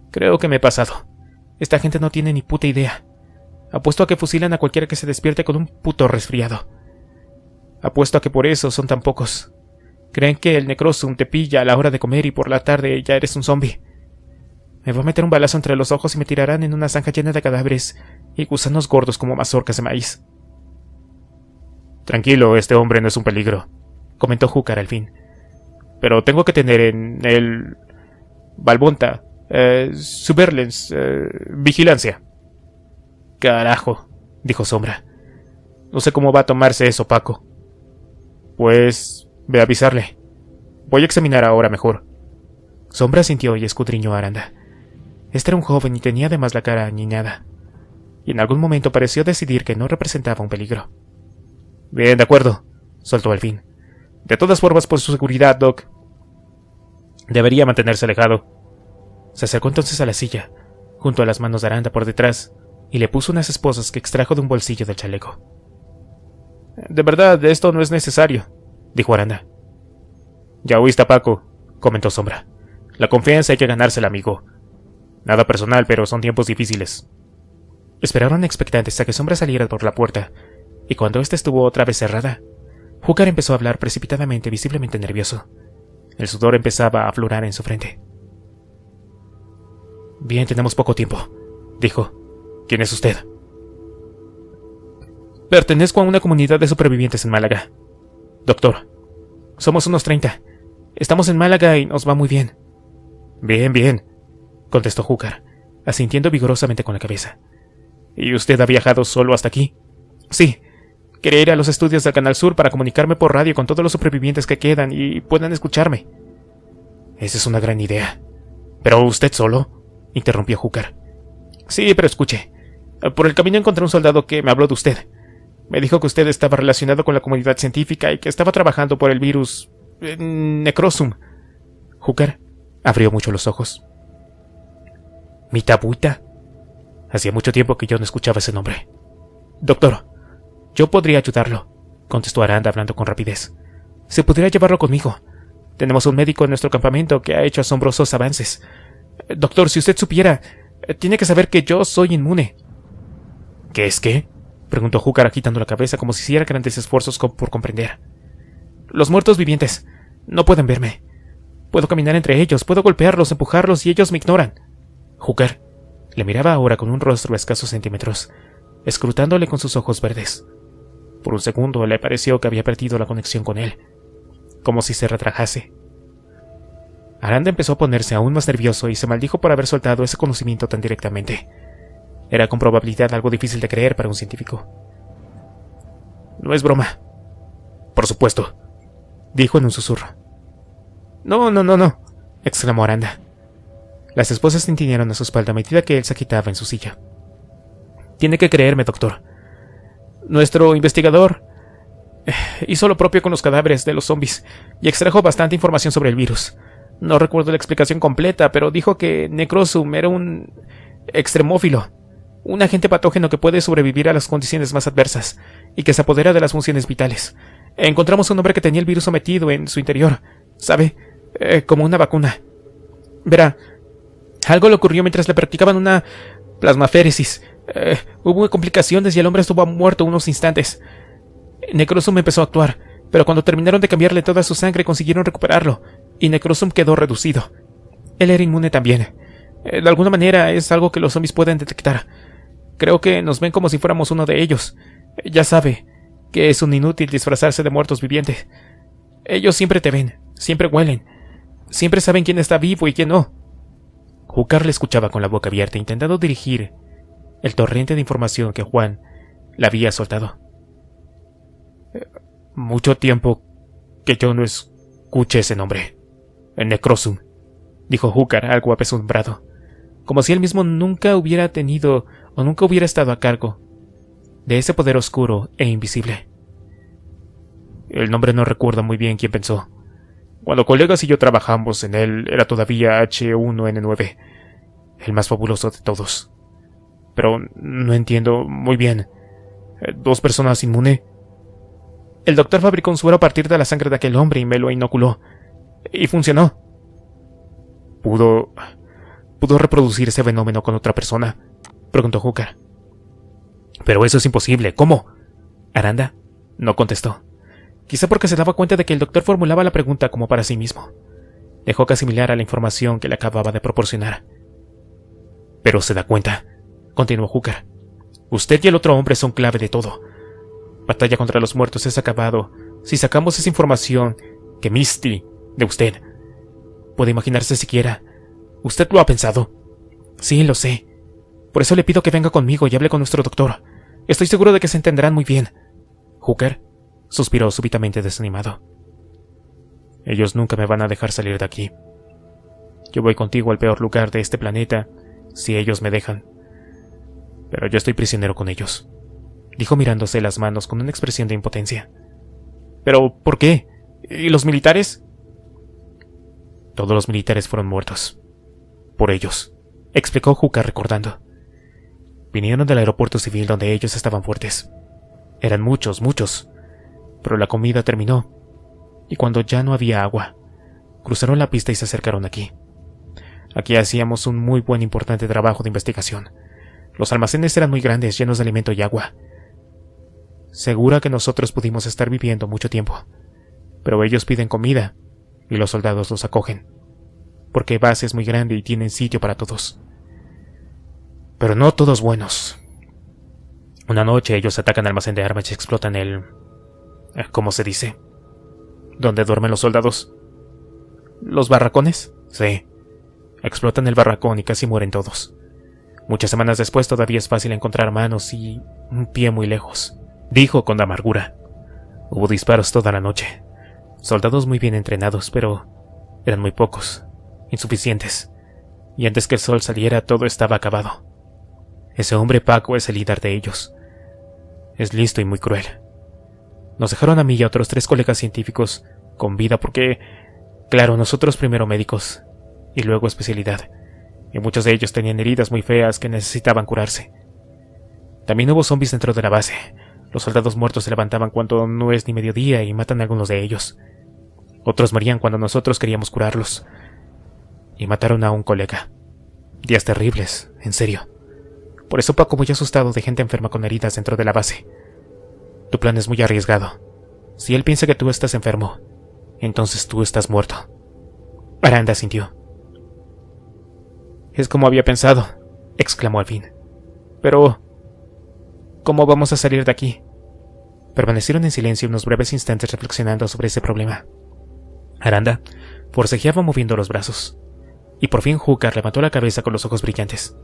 A: «Creo que me he pasado. Esta gente no tiene ni puta idea. Apuesto a que fusilan a cualquiera que se despierte con un puto resfriado. Apuesto a que por eso son tan pocos. Creen que el necrosum te pilla a la hora de comer y por la tarde ya eres un zombi. Me va a meter un balazo entre los ojos y me tirarán en una zanja llena de cadáveres y gusanos gordos como mazorcas de maíz». «Tranquilo, este hombre no es un peligro», comentó Júcar al fin. «Pero tengo que tener en el... Valbonta, surveillance, vigilancia». «Carajo», dijo Sombra. «No sé cómo va a tomarse eso, Paco». «Pues... ve a avisarle. Voy a examinar ahora mejor». Sombra sintió y escudriñó a Aranda. Este era un joven y tenía además la cara añiñada, y en algún momento pareció decidir que no representaba un peligro. «Bien, de acuerdo», soltó al fin. «De todas formas, por su seguridad, Doc, debería mantenerse alejado». Se acercó entonces a la silla, junto a las manos de Aranda por detrás, y le puso unas esposas que extrajo de un bolsillo del chaleco. «De verdad, esto no es necesario», dijo Aranda. «Ya oíste, Paco», comentó Sombra. «La confianza hay que ganársela, amigo. Nada personal, pero son tiempos difíciles». Esperaron expectantes a que Sombra saliera por la puerta, y cuando ésta estuvo otra vez cerrada, Hooker empezó a hablar precipitadamente, visiblemente nervioso. El sudor empezaba a aflorar en su frente. «Bien, tenemos poco tiempo», dijo. «¿Quién es usted?» «Pertenezco a una comunidad de supervivientes en Málaga. Doctor, somos unos 30. Estamos en Málaga y nos va muy bien». «Bien, bien», contestó Hooker, asintiendo vigorosamente con la cabeza. «¿Y usted ha viajado solo hasta aquí?» «Sí. Quería ir a los estudios del Canal Sur para comunicarme por radio con todos los supervivientes que quedan y puedan escucharme». «Esa es una gran idea. ¿Pero usted solo?», interrumpió Hooker. «Sí, pero escuche. Por el camino encontré un soldado que me habló de usted. Me dijo que usted estaba relacionado con la comunidad científica y que estaba trabajando por el virus Necrosum». Hooker abrió mucho los ojos. «¿Mitabuita?» Hacía mucho tiempo que yo no escuchaba ese nombre. «Doctor, yo podría ayudarlo», contestó Aranda hablando con rapidez. «Se podría llevarlo conmigo. Tenemos un médico en nuestro campamento que ha hecho asombrosos avances. Doctor, si usted supiera, tiene que saber que yo soy inmune». «¿Qué es qué?», preguntó Hooker agitando la cabeza como si hiciera grandes esfuerzos por comprender. «Los muertos vivientes no pueden verme. Puedo caminar entre ellos, puedo golpearlos, empujarlos y ellos me ignoran». Hooker le miraba ahora con un rostro de escasos centímetros, escrutándole con sus ojos verdes. Por un segundo le pareció que había perdido la conexión con él, como si se retrajase. Aranda empezó a ponerse aún más nervioso y se maldijo por haber soltado ese conocimiento tan directamente. Era con probabilidad algo difícil de creer para un científico. «No es broma». «Por supuesto», dijo en un susurro. No, exclamó Aranda. Las esposas tintinearon a su espalda a medida que él se agitaba en su silla. «Tiene que creerme, doctor. Nuestro investigador hizo lo propio con los cadáveres de los zombies y extrajo bastante información sobre el virus. No recuerdo la explicación completa, pero dijo que Necrosum era un extremófilo, un agente patógeno que puede sobrevivir a las condiciones más adversas y que se apodera de las funciones vitales. Encontramos un hombre que tenía el virus sometido en su interior, ¿sabe? Como una vacuna. Verá, algo le ocurrió mientras le practicaban una plasmaféresis. Hubo complicaciones y el hombre estuvo muerto unos instantes. Necrosum empezó a actuar, pero cuando terminaron de cambiarle toda su sangre consiguieron recuperarlo, y Necrosum quedó reducido. Él era inmune también. De alguna manera es algo que los zombies pueden detectar. Creo que nos ven como si fuéramos uno de ellos. Ya sabe que es un inútil disfrazarse de muertos vivientes. Ellos siempre te ven, siempre huelen, siempre saben quién está vivo y quién no». Hooker le escuchaba con la boca abierta, intentando dirigir el torrente de información que Juan le había soltado. «Mucho tiempo que yo no escuché ese nombre. Necrosum», dijo Hooker, algo apesumbrado, como si él mismo nunca hubiera tenido o nunca hubiera estado a cargo de ese poder oscuro e invisible. «El nombre no recuerda muy bien quién pensó. Cuando colegas y yo trabajamos en él, era todavía H1N9, el más fabuloso de todos. Pero no entiendo muy bien. ¿2 personas inmune? El doctor fabricó un suero a partir de la sangre de aquel hombre y me lo inoculó. Y funcionó». ¿Pudo reproducir ese fenómeno con otra persona?, preguntó Hooker. «Pero eso es imposible. ¿Cómo?». Aranda no contestó. Quizá porque se daba cuenta de que el doctor formulaba la pregunta como para sí mismo. Dejó que asimilara la información que le acababa de proporcionar. «Pero se da cuenta», continuó Hooker. «Usted y el otro hombre son clave de todo. Batalla contra los muertos es acabado si sacamos esa información que Misty de usted. ¿Puede imaginarse siquiera? ¿Usted lo ha pensado?». «Sí, lo sé. Por eso le pido que venga conmigo y hable con nuestro doctor. Estoy seguro de que se entenderán muy bien». Hooker suspiró súbitamente desanimado. «Ellos nunca me van a dejar salir de aquí. Yo voy contigo al peor lugar de este planeta, si ellos me dejan. Pero yo estoy prisionero con ellos», dijo mirándose las manos con una expresión de impotencia. «¿Pero por qué? ¿Y los militares?». «Todos los militares fueron muertos. Por ellos», explicó Hooker recordando. «Vinieron del aeropuerto civil donde ellos estaban fuertes. Eran muchos, pero la comida terminó, y cuando ya no había agua, cruzaron la pista y se acercaron aquí. Aquí hacíamos un muy buen importante trabajo de investigación. Los almacenes eran muy grandes, llenos de alimento y agua. Segura que nosotros pudimos estar viviendo mucho tiempo, pero ellos piden comida y los soldados los acogen, porque base es muy grande y tienen sitio para todos. Pero no todos buenos. Una noche ellos atacan el almacén de armas y explotan ¿cómo se dice? ¿Dónde duermen los soldados? ¿Los barracones? Sí. Explotan el barracón y casi mueren todos. Muchas semanas después todavía es fácil encontrar manos y un pie muy lejos, dijo con amargura. Hubo disparos toda la noche. Soldados muy bien entrenados, pero eran muy pocos, insuficientes. Y antes que el sol saliera todo estaba acabado. Ese hombre Paco es el líder de ellos. Es listo y muy cruel. Nos dejaron a mí y a otros 3 colegas científicos con vida porque, claro, nosotros primero médicos y luego especialidad, y muchos de ellos tenían heridas muy feas que necesitaban curarse. También hubo zombies dentro de la base. Los soldados muertos se levantaban cuando no es ni mediodía y matan a algunos de ellos. Otros morían cuando nosotros queríamos curarlos. Y mataron a un colega. Días terribles, en serio. Por eso Paco muy asustado de gente enferma con heridas dentro de la base. Tu plan es muy arriesgado. Si él piensa que tú estás enfermo, entonces tú estás muerto. Aranda sintió. Es como había pensado, exclamó al fin. Pero, ¿cómo vamos a salir de aquí? Permanecieron en silencio unos breves instantes reflexionando sobre ese problema. Aranda forcejeaba moviendo los brazos, y por fin Hooker levantó la cabeza con los ojos brillantes.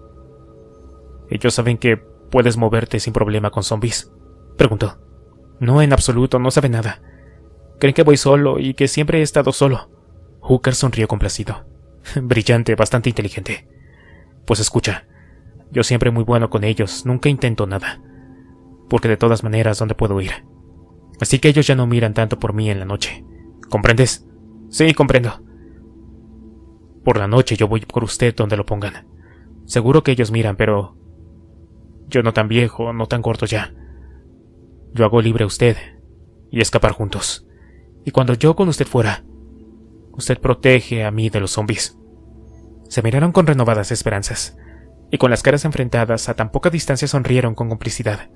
A: ¿Ellos saben que puedes moverte sin problema con zombies?, preguntó. No, en absoluto, no saben nada. Creen que voy solo y que siempre he estado solo. Hooker sonrió complacido. Brillante, bastante inteligente. Pues escucha, yo siempre muy bueno con ellos, nunca intento nada. Porque de todas maneras, ¿dónde puedo ir? Así que ellos ya no miran tanto por mí en la noche. ¿Comprendes? Sí, comprendo. Por la noche yo voy por usted donde lo pongan. Seguro que ellos miran, pero yo no tan viejo, no tan corto ya. Yo hago libre a usted y escapar juntos. Y cuando yo con usted fuera, usted protege a mí de los zombies. Se miraron con renovadas esperanzas, y con las caras enfrentadas a tan poca distancia sonrieron con complicidad.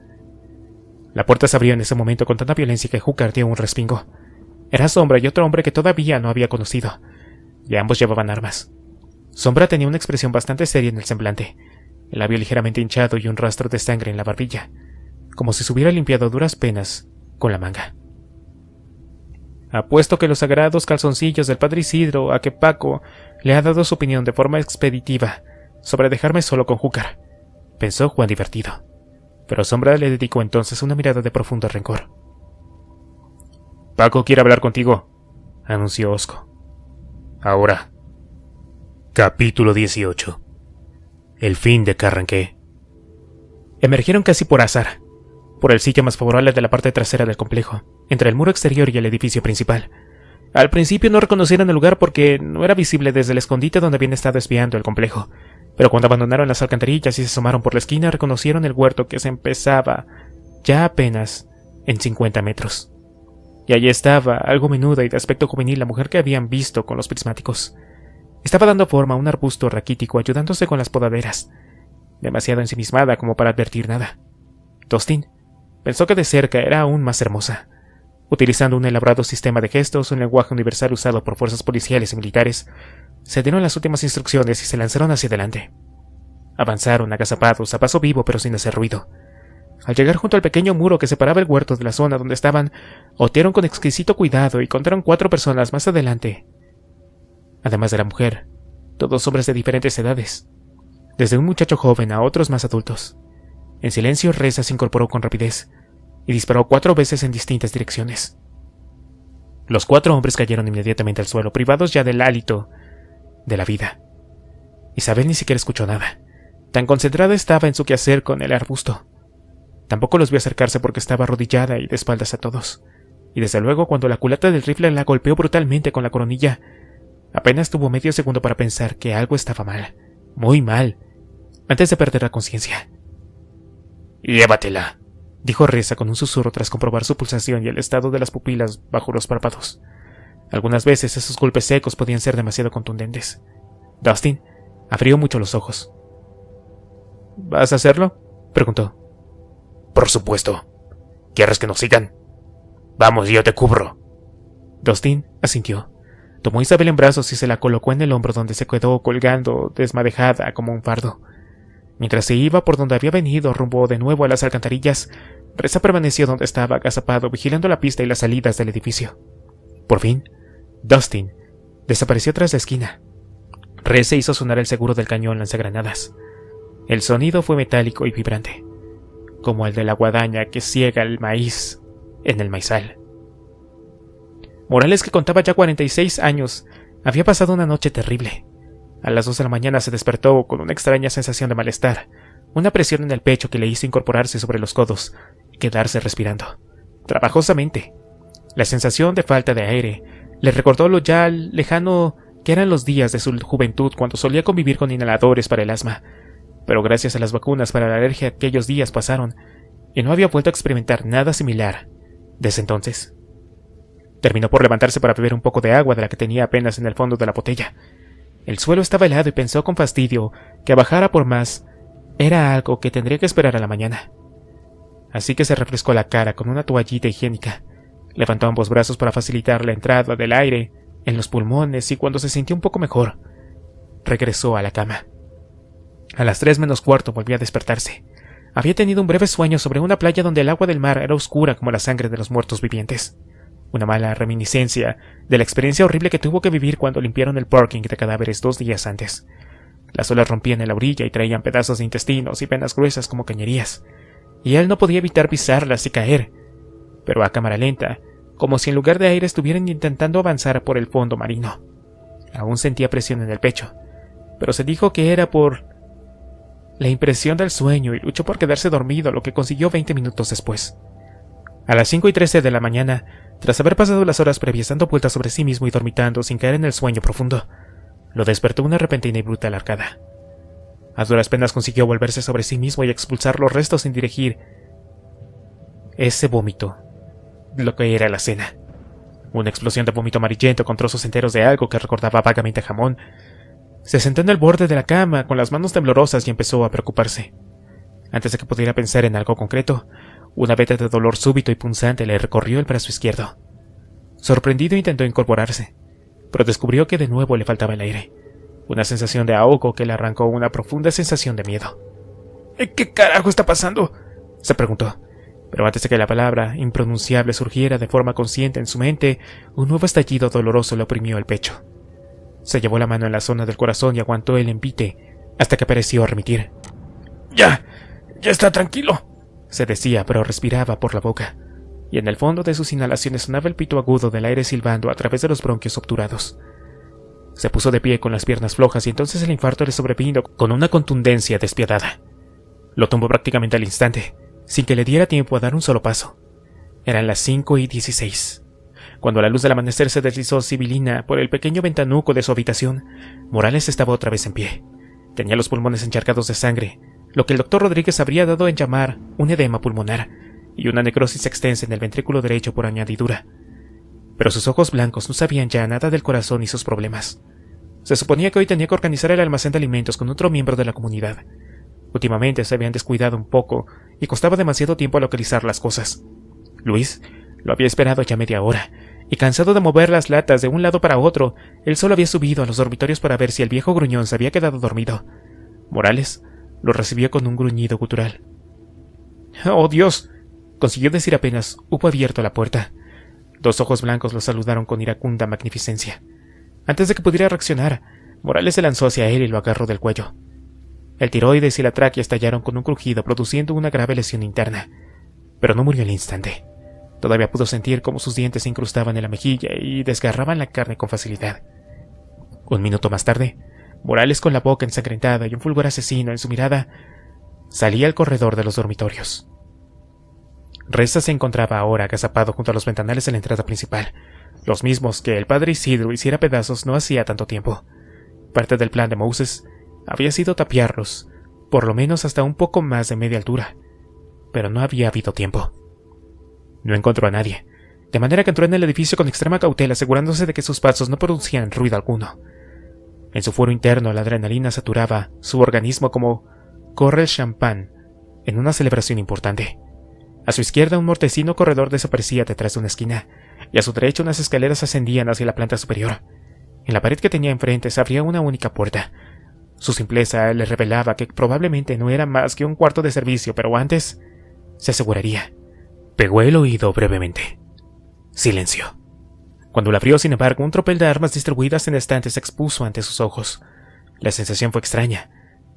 A: La puerta se abrió en ese momento con tanta violencia que Hooker dio un respingo. Era Sombra y otro hombre que todavía no había conocido, y ambos llevaban armas. Sombra tenía una expresión bastante seria en el semblante, el labio ligeramente hinchado y un rastro de sangre en la barbilla, como si se hubiera limpiado a duras penas con la manga. Apuesto que los sagrados calzoncillos del padre Isidro a que Paco le ha dado su opinión de forma expeditiva sobre dejarme solo con Hooker, pensó Juan divertido. Pero Sombra le dedicó entonces una mirada de profundo rencor. Paco quiere hablar contigo, anunció Osco. Ahora. Capítulo 18. El fin de Carranque. Emergieron casi por azar, por el sitio más favorable de la parte trasera del complejo, entre el muro exterior y el edificio principal. Al principio no reconocieron el lugar porque no era visible desde el escondite donde habían estado espiando el complejo, pero cuando abandonaron las alcantarillas y se asomaron por la esquina reconocieron el huerto que se empezaba ya apenas en 50 metros. Y allí estaba, algo menuda y de aspecto juvenil, la mujer que habían visto con los prismáticos. Estaba dando forma a un arbusto raquítico ayudándose con las podaderas, demasiado ensimismada como para advertir nada. Dustin pensó que de cerca era aún más hermosa. Utilizando un elaborado sistema de gestos, un lenguaje universal usado por fuerzas policiales y militares, se dieron las últimas instrucciones y se lanzaron hacia adelante. Avanzaron agazapados, a paso vivo pero sin hacer ruido. Al llegar junto al pequeño muro que separaba el huerto de la zona donde estaban, otearon con exquisito cuidado y contaron 4 personas más adelante. Además de la mujer, todos hombres de diferentes edades, desde un muchacho joven a otros más adultos. En silencio, Reza se incorporó con rapidez y disparó 4 veces en distintas direcciones. Los 4 hombres cayeron inmediatamente al suelo, privados ya del hálito de la vida. Isabel ni siquiera escuchó nada. Tan concentrada estaba en su quehacer con el arbusto. Tampoco los vio acercarse porque estaba arrodillada y de espaldas a todos. Y desde luego, cuando la culata del rifle la golpeó brutalmente con la coronilla, apenas tuvo medio segundo para pensar que algo estaba mal, muy mal, antes de perder la conciencia. «Llévatela», dijo Reza con un susurro tras comprobar su pulsación y el estado de las pupilas bajo los párpados. Algunas veces esos golpes secos podían ser demasiado contundentes. Dustin abrió mucho los ojos. ¿Vas a hacerlo?, preguntó.
B: Por supuesto. ¿Quieres que nos sigan? Vamos, yo te cubro.
A: Dustin asintió. Tomó a Isabel en brazos y se la colocó en el hombro, donde se quedó colgando desmadejada como un fardo. Mientras se iba por donde había venido rumbo de nuevo a las alcantarillas, Reza permaneció donde estaba agazapado, vigilando la pista y las salidas del edificio. Por fin, Dustin desapareció tras la esquina. Reza hizo sonar el seguro del cañón lanzagranadas. El sonido fue metálico y vibrante, como el de la guadaña que ciega el maíz en el maizal. Morales, que contaba ya 46 años, había pasado una noche terrible. A las 2 de la mañana se despertó con una extraña sensación de malestar, una presión en el pecho que le hizo incorporarse sobre los codos y quedarse respirando trabajosamente. La sensación de falta de aire le recordó lo ya lejano que eran los días de su juventud, cuando solía convivir con inhaladores para el asma, pero gracias a las vacunas para la alergia aquellos días pasaron y no había vuelto a experimentar nada similar desde entonces. Terminó por levantarse para beber un poco de agua de la que tenía apenas en el fondo de la botella. El suelo estaba helado y pensó con fastidio que bajara por más era algo que tendría que esperar a la mañana. Así que se refrescó la cara con una toallita higiénica, levantó ambos brazos para facilitar la entrada del aire en los pulmones y cuando se sintió un poco mejor, regresó a la cama. A las 3 menos cuarto volvió a despertarse. Había tenido un breve sueño sobre una playa donde el agua del mar era oscura como la sangre de los muertos vivientes. Una mala reminiscencia de la experiencia horrible que tuvo que vivir cuando limpiaron el parking de cadáveres 2 días antes. Las olas rompían en la orilla y traían pedazos de intestinos y venas gruesas como cañerías, y él no podía evitar pisarlas y caer, pero a cámara lenta, como si en lugar de aire estuvieran intentando avanzar por el fondo marino. Aún sentía presión en el pecho, pero se dijo que era por la impresión del sueño y luchó por quedarse dormido, lo que consiguió 20 minutos después. A las 5:13 de la mañana, tras haber pasado las horas previas dando vueltas sobre sí mismo y dormitando sin caer en el sueño profundo, lo despertó una repentina y brutal arcada. A duras penas consiguió volverse sobre sí mismo y expulsar los restos sin dirigir ese vómito, lo que era la cena. Una explosión de vómito amarillento con trozos enteros de algo que recordaba vagamente jamón. Se sentó en el borde de la cama con las manos temblorosas y empezó a preocuparse. Antes de que pudiera pensar en algo concreto, una veta de dolor súbito y punzante le recorrió el brazo izquierdo. Sorprendido intentó incorporarse, pero descubrió que de nuevo le faltaba el aire. Una sensación de ahogo que le arrancó una profunda sensación de miedo. ¿Qué carajo está pasando?, se preguntó. Pero antes de que la palabra impronunciable surgiera de forma consciente en su mente, un nuevo estallido doloroso le oprimió el pecho. Se llevó la mano en la zona del corazón y aguantó el envite hasta que pareció remitir. Ya está tranquilo, se decía, pero respiraba por la boca, y en el fondo de sus inhalaciones sonaba el pito agudo del aire silbando a través de los bronquios obturados. Se puso de pie con las piernas flojas y entonces el infarto le sobrevino con una contundencia despiadada. Lo tumbó prácticamente al instante, sin que le diera tiempo a dar un solo paso. Eran las 5:16. Cuando la luz del amanecer se deslizó sibilina por el pequeño ventanuco de su habitación, Morales estaba otra vez en pie. Tenía los pulmones encharcados de sangre, lo que el doctor Rodríguez habría dado en llamar un edema pulmonar, y una necrosis extensa en el ventrículo derecho por añadidura. Pero sus ojos blancos no sabían ya nada del corazón y sus problemas. Se suponía que hoy tenía que organizar el almacén de alimentos con otro miembro de la comunidad. Últimamente se habían descuidado un poco y costaba demasiado tiempo localizar las cosas. Luis lo había esperado ya media hora, y cansado de mover las latas de un lado para otro, él solo había subido a los dormitorios para ver si el viejo gruñón se había quedado dormido. Morales lo recibió con un gruñido gutural. «¡Oh, Dios!», consiguió decir apenas hubo abierto la puerta. 2 ojos blancos lo saludaron con iracunda magnificencia. Antes de que pudiera reaccionar, Morales se lanzó hacia él y lo agarró del cuello. El tiroides y la tráquea estallaron con un crujido, produciendo una grave lesión interna, pero no murió al instante. Todavía pudo sentir cómo sus dientes se incrustaban en la mejilla y desgarraban la carne con facilidad. 1 minuto más tarde, Morales, con la boca ensangrentada y un fulgor asesino en su mirada, salía al corredor de los dormitorios. Reza se encontraba ahora agazapado junto a los ventanales de la entrada principal, los mismos que el padre Isidro hiciera pedazos no hacía tanto tiempo. Parte del plan de Moses había sido tapiarlos, por lo menos hasta un poco más de media altura, pero no había habido tiempo. No encontró a nadie, de manera que entró en el edificio con extrema cautela, asegurándose de que sus pasos no producían ruido alguno. En su fuero interno la adrenalina saturaba su organismo como corre el champán en una celebración importante. A su izquierda un mortecino corredor desaparecía detrás de una esquina, y a su derecha unas escaleras ascendían hacia la planta superior. En la pared que tenía enfrente se abría una única puerta. Su simpleza le revelaba que probablemente no era más que un cuarto de servicio, pero antes se aseguraría. Pegó el oído brevemente. Silencio. Cuando la abrió, sin embargo, un tropel de armas distribuidas en estantes se expuso ante sus ojos. La sensación fue extraña.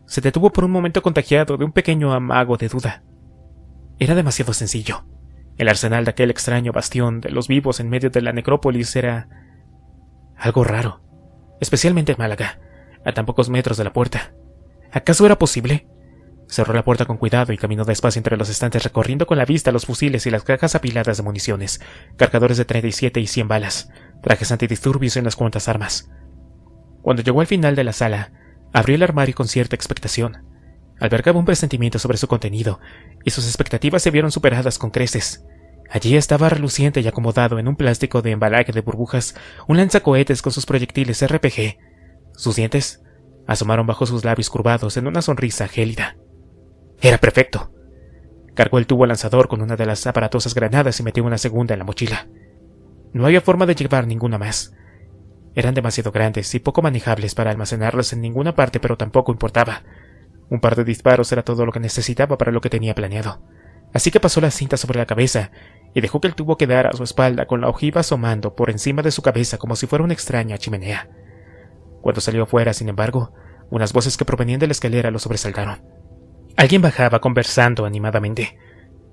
A: Se detuvo por un momento contagiado de un pequeño amago de duda. Era demasiado sencillo. El arsenal de aquel extraño bastión de los vivos en medio de la necrópolis era algo raro, especialmente en Málaga, a tan pocos metros de la puerta. ¿Acaso era posible? Cerró la puerta con cuidado y caminó despacio entre los estantes, recorriendo con la vista los fusiles y las cajas apiladas de municiones, cargadores de 37 y 100 balas, trajes antidisturbios y unas cuantas armas. Cuando llegó al final de la sala, abrió el armario con cierta expectación. Albergaba un presentimiento sobre su contenido, y sus expectativas se vieron superadas con creces. Allí estaba reluciente y acomodado en un plástico de embalaje de burbujas un lanzacohetes con sus proyectiles RPG. Sus dientes asomaron bajo sus labios curvados en una sonrisa gélida. Era perfecto. Cargó el tubo lanzador con una de las aparatosas granadas y metió una segunda en la mochila. No había forma de llevar ninguna más. Eran demasiado grandes y poco manejables para almacenarlas en ninguna parte, pero tampoco importaba. Un par de disparos era todo lo que necesitaba para lo que tenía planeado. Así que pasó la cinta sobre la cabeza y dejó que el tubo quedara a su espalda con la ojiva asomando por encima de su cabeza como si fuera una extraña chimenea. Cuando salió afuera, sin embargo, unas voces que provenían de la escalera lo sobresaltaron. Alguien bajaba conversando animadamente.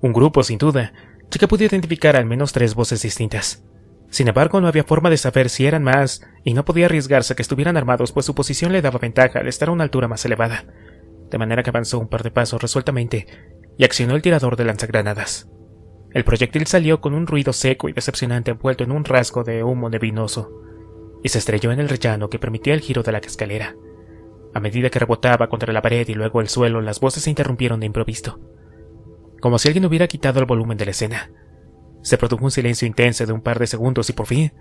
A: Un grupo, sin duda, ya que pudo identificar al menos 3 voces distintas. Sin embargo, no había forma de saber si eran más, y no podía arriesgarse a que estuvieran armados, pues su posición le daba ventaja al estar a una altura más elevada. De manera que avanzó un par de pasos resueltamente y accionó el tirador de lanzagranadas. El proyectil salió con un ruido seco y decepcionante envuelto en un rasgo de humo neblinoso, y se estrelló en el rellano que permitía el giro de la escalera. A medida que rebotaba contra la pared y luego el suelo, las voces se interrumpieron de improviso, como si alguien hubiera quitado el volumen de la escena. Se produjo un silencio intenso de un par de segundos y por fin,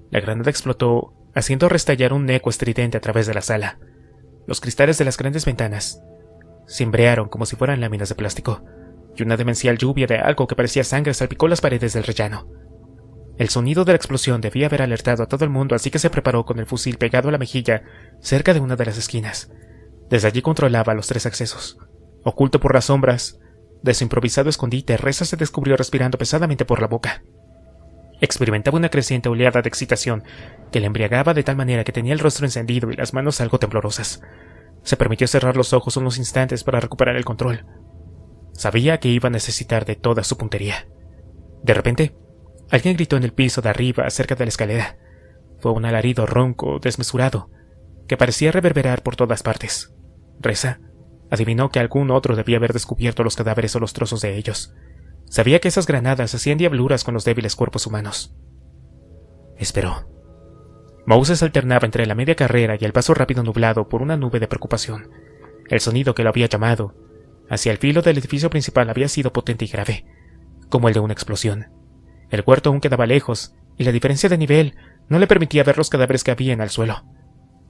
A: la granada explotó, haciendo restallar un eco estridente a través de la sala. Los cristales de las grandes ventanas cimbrearon como si fueran láminas de plástico, y una demencial lluvia de algo que parecía sangre salpicó las paredes del rellano. El sonido de la explosión debía haber alertado a todo el mundo, así que se preparó con el fusil pegado a la mejilla cerca de una de las esquinas. Desde allí controlaba los 3 accesos. Oculto por las sombras de su improvisado escondite, Reza se descubrió respirando pesadamente por la boca. Experimentaba una creciente oleada de excitación que le embriagaba de tal manera que tenía el rostro encendido y las manos algo temblorosas. Se permitió cerrar los ojos unos instantes para recuperar el control. Sabía que iba a necesitar de toda su puntería. De repente, alguien gritó en el piso de arriba, cerca de la escalera. Fue un alarido ronco, desmesurado, que parecía reverberar por todas partes. Reza adivinó que algún otro debía haber descubierto los cadáveres o los trozos de ellos. Sabía que esas granadas hacían diabluras con los débiles cuerpos humanos. Esperó. Moses alternaba entre la media carrera y el paso rápido nublado por una nube de preocupación. El sonido que lo había llamado hacia el filo del edificio principal había sido potente y grave, como el de una explosión. El huerto aún quedaba lejos, y la diferencia de nivel no le permitía ver los cadáveres que había en el suelo,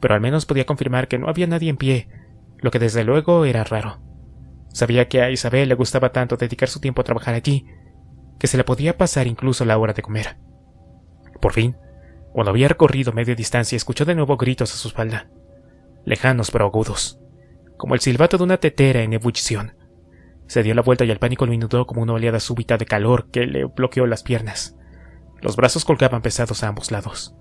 A: pero al menos podía confirmar que no había nadie en pie, lo que desde luego era raro. Sabía que a Isabel le gustaba tanto dedicar su tiempo a trabajar allí, que se le podía pasar incluso la hora de comer. Por fin, cuando había recorrido media distancia, escuchó de nuevo gritos a su espalda, lejanos pero agudos, como el silbato de una tetera en ebullición. Se dio la vuelta y el pánico lo inundó como una oleada súbita de calor que le bloqueó las piernas. Los brazos colgaban pesados a ambos lados.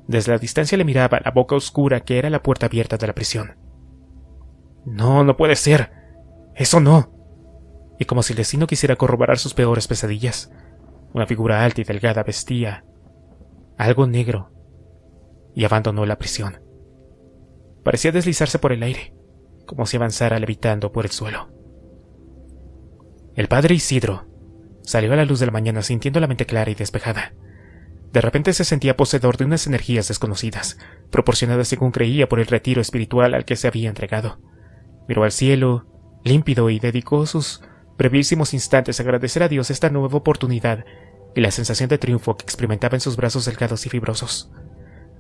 A: Desde la distancia le miraba la boca oscura que era la puerta abierta de la prisión. No, no puede ser. Eso no. Y como si el destino quisiera corroborar sus peores pesadillas, una figura alta y delgada vestía algo negro y abandonó la prisión. Parecía deslizarse por el aire, como si avanzara levitando por el suelo. El padre Isidro salió a la luz de la mañana sintiendo la mente clara y despejada. De repente se sentía poseedor de unas energías desconocidas, proporcionadas según creía por el retiro espiritual al que se había entregado. Miró al cielo, límpido, y dedicó sus brevísimos instantes a agradecer a Dios esta nueva oportunidad y la sensación de triunfo que experimentaba en sus brazos delgados y fibrosos.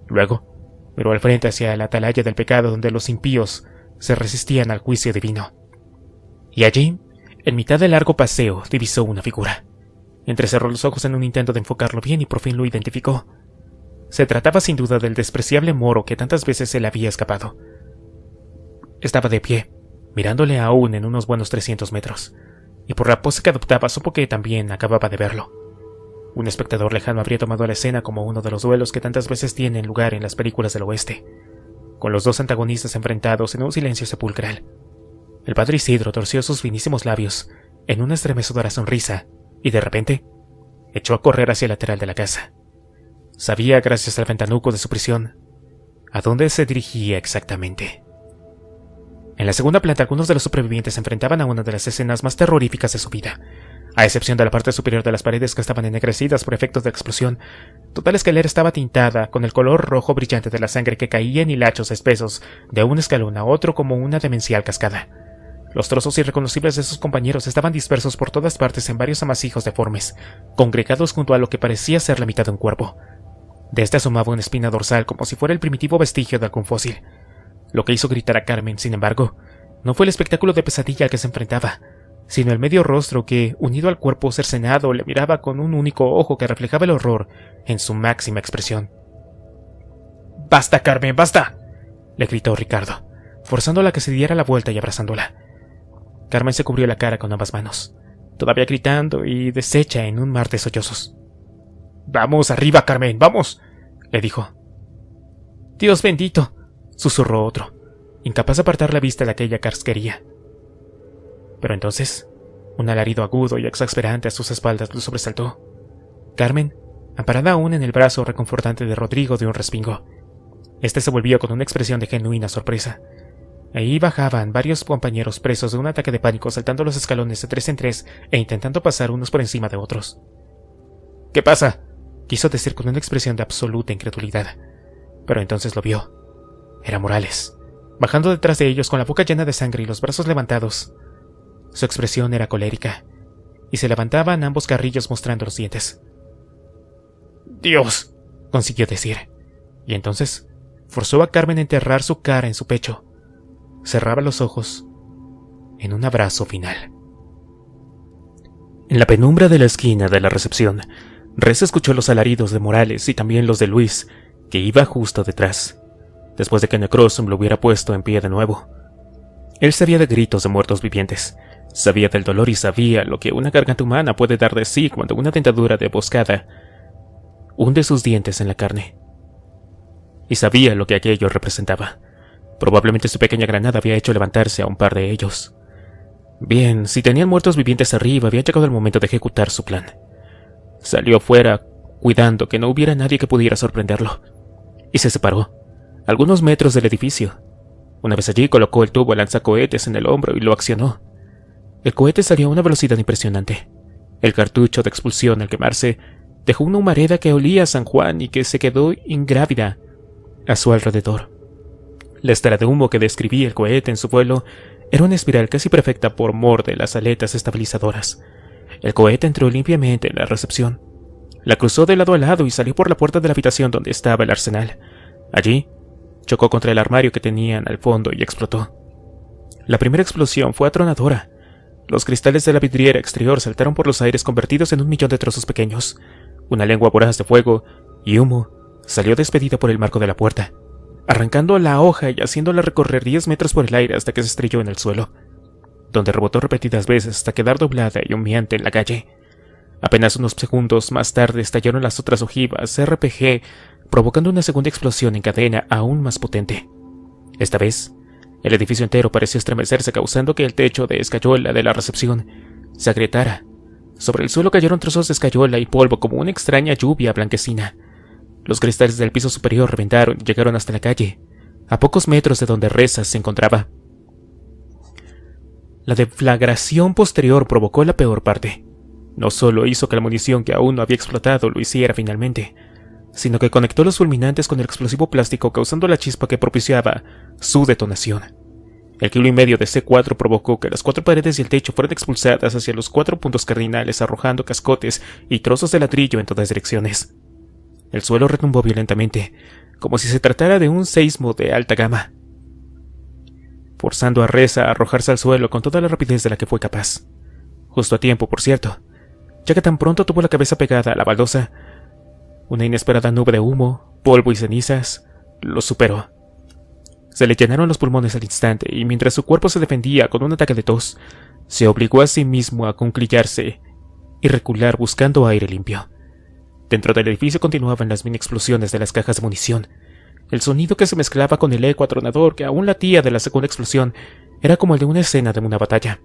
A: Luego, miró al frente hacia la atalaya del pecado donde los impíos se resistían al juicio divino. Y allí, en mitad del largo paseo, divisó una figura. Entrecerró los ojos en un intento de enfocarlo bien y por fin lo identificó. Se trataba sin duda del despreciable moro que tantas veces se le había escapado. Estaba de pie, mirándole aún en unos buenos 300 metros, y por la pose que adoptaba supo que también acababa de verlo. Un espectador lejano habría tomado la escena como uno de los duelos que tantas veces tienen lugar en las películas del oeste, con los dos antagonistas enfrentados en un silencio sepulcral. El padre Isidro torció sus finísimos labios en una estremecedora sonrisa y de repente echó a correr hacia el lateral de la casa. Sabía, gracias al ventanuco de su prisión, a dónde se dirigía exactamente. En la segunda planta, algunos de los supervivientes se enfrentaban a una de las escenas más terroríficas de su vida. A excepción de la parte superior de las paredes que estaban ennegrecidas por efectos de explosión, toda la escalera estaba tintada con el color rojo brillante de la sangre que caía en hilachos espesos de un escalón a otro como una demencial cascada. Los trozos irreconocibles de sus compañeros estaban dispersos por todas partes en varios amasijos deformes, congregados junto a lo que parecía ser la mitad de un cuerpo. De este asomaba una espina dorsal como si fuera el primitivo vestigio de algún fósil. Lo que hizo gritar a Carmen, sin embargo, no fue el espectáculo de pesadilla al que se enfrentaba, sino el medio rostro que, unido al cuerpo cercenado, le miraba con un único ojo que reflejaba el horror en su máxima expresión. «¡Basta, Carmen, basta!», le gritó Ricardo, forzándola a que se diera la vuelta y abrazándola. Carmen se cubrió la cara con ambas manos, todavía gritando y deshecha en un mar de sollozos. «¡Vamos, arriba, Carmen, vamos!», le dijo. «Dios bendito», susurró otro, incapaz de apartar la vista de aquella casquería. Pero entonces, un alarido agudo y exasperante a sus espaldas lo sobresaltó. Carmen, amparada aún en el brazo reconfortante de Rodrigo, dio un respingo. Este se volvió con una expresión de genuina sorpresa. Ahí bajaban varios compañeros presos de un ataque de pánico, saltando los escalones de 3 en 3 e intentando pasar unos por encima de otros. «¿Qué pasa?», quiso decir con una expresión de absoluta incredulidad. Pero entonces lo vio. Era Morales, bajando detrás de ellos con la boca llena de sangre y los brazos levantados. Su expresión era colérica, y se levantaban ambos carrillos mostrando los dientes. «¡Dios!», consiguió decir, y entonces forzó a Carmen a enterrar su cara en su pecho. Cerraba los ojos en un abrazo final. En la penumbra de la esquina de la recepción, Reza escuchó los alaridos de Morales y también los de Luis, que iba justo detrás, después de que Necrosum lo hubiera puesto en pie de nuevo. Él sabía de gritos de muertos vivientes, sabía del dolor y sabía lo que una garganta humana puede dar de sí cuando una dentadura de emboscada hunde sus dientes en la carne. Y sabía lo que aquello representaba. Probablemente su pequeña granada había hecho levantarse a un par de ellos. Bien, si tenían muertos vivientes arriba, había llegado el momento de ejecutar su plan. Salió fuera, cuidando que no hubiera nadie que pudiera sorprenderlo, y se separó, a algunos metros del edificio. Una vez allí, colocó el tubo lanzacohetes en el hombro y lo accionó. El cohete salió a una velocidad impresionante. El cartucho de expulsión, al quemarse, dejó una humareda que olía a San Juan y que se quedó ingrávida a su alrededor. La estela de humo que describía el cohete en su vuelo era una espiral casi perfecta por mor de las aletas estabilizadoras. El cohete entró limpiamente en la recepción. La cruzó de lado a lado y salió por la puerta de la habitación donde estaba el arsenal. Allí, chocó contra el armario que tenían al fondo y explotó. La primera explosión fue atronadora. Los cristales de la vidriera exterior saltaron por los aires convertidos en 1.000.000 de trozos pequeños. Una lengua voraz de fuego y humo salió despedida por el marco de la puerta, arrancando la hoja y haciéndola recorrer 10 metros por el aire hasta que se estrelló en el suelo, donde rebotó repetidas veces hasta quedar doblada y humeante en la calle. Apenas unos segundos más tarde estallaron las otras ojivas RPG, provocando una segunda explosión en cadena aún más potente. Esta vez, el edificio entero pareció estremecerse, causando que el techo de escayola de la recepción se agrietara. Sobre el suelo cayeron trozos de escayola y polvo como una extraña lluvia blanquecina. Los cristales del piso superior reventaron y llegaron hasta la calle, a pocos metros de donde Reza se encontraba. La deflagración posterior provocó la peor parte. No solo hizo que la munición que aún no había explotado lo hiciera finalmente, sino que conectó los fulminantes con el explosivo plástico, causando la chispa que propiciaba su detonación. El 1,5 kilos de C4 provocó que las 4 paredes y el techo fueran expulsadas hacia los 4 puntos cardinales, arrojando cascotes y trozos de ladrillo en todas direcciones. El suelo retumbó violentamente, como si se tratara de un seísmo de alta gama. forzando a Reza a arrojarse al suelo con toda la rapidez de la que fue capaz. Justo a tiempo, por cierto, ya que tan pronto tuvo la cabeza pegada a la baldosa, una inesperada nube de humo, polvo y cenizas lo superó. Se le llenaron los pulmones al instante y mientras su cuerpo se defendía con un ataque de tos, se obligó a sí mismo a cunclillarse y recular buscando aire limpio. Dentro del edificio continuaban las mini explosiones de las cajas de munición. El sonido que se mezclaba con el eco atronador que aún latía de la segunda explosión era como el de una escena de una batalla.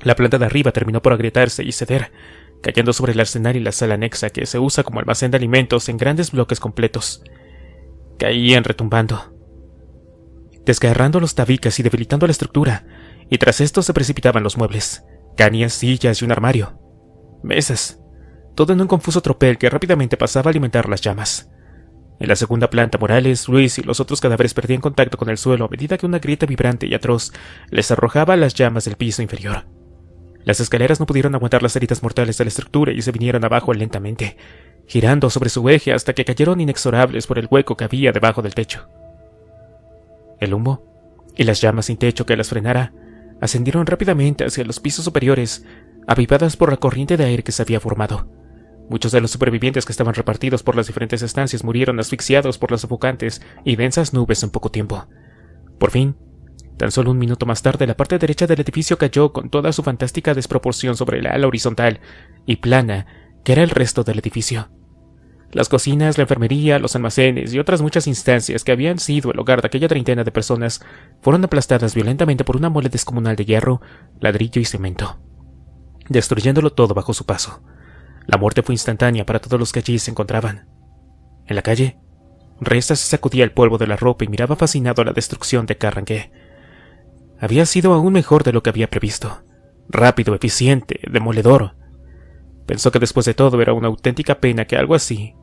A: La planta de arriba terminó por agrietarse y ceder, cayendo sobre el arsenal y la sala anexa que se usa como almacén de alimentos en grandes bloques completos. Caían retumbando, desgarrando los tabiques y debilitando la estructura, y tras esto se precipitaban los muebles, cañas, sillas y un armario. Mesas, todo en un confuso tropel que rápidamente pasaba a alimentar las llamas. En la segunda planta, Morales, Luis y los otros cadáveres perdían contacto con el suelo a medida que una grieta vibrante y atroz les arrojaba las llamas del piso inferior. Las escaleras no pudieron aguantar las heridas mortales de la estructura y se vinieron abajo lentamente, girando sobre su eje hasta que cayeron inexorables por el hueco que había debajo del techo. El humo y las llamas sin techo que las frenara ascendieron rápidamente hacia los pisos superiores, avivadas por la corriente de aire que se había formado. Muchos de los supervivientes que estaban repartidos por las diferentes estancias murieron asfixiados por las sofocantes y densas nubes en poco tiempo. Por fin, tan solo un minuto más tarde, la parte derecha del edificio cayó con toda su fantástica desproporción sobre la ala horizontal y plana que era el resto del edificio. Las cocinas, la enfermería, los almacenes y otras muchas instancias que habían sido el hogar de aquella treintena de personas fueron aplastadas violentamente por una mole descomunal de hierro, ladrillo y cemento, destruyéndolo todo bajo su paso. La muerte fue instantánea para todos los que allí se encontraban. En la calle, Reza se sacudía el polvo de la ropa y miraba fascinado la destrucción de que arranqué. Había sido aún mejor de lo que había previsto. Rápido, eficiente, demoledor. Pensó que después de todo era una auténtica pena que algo así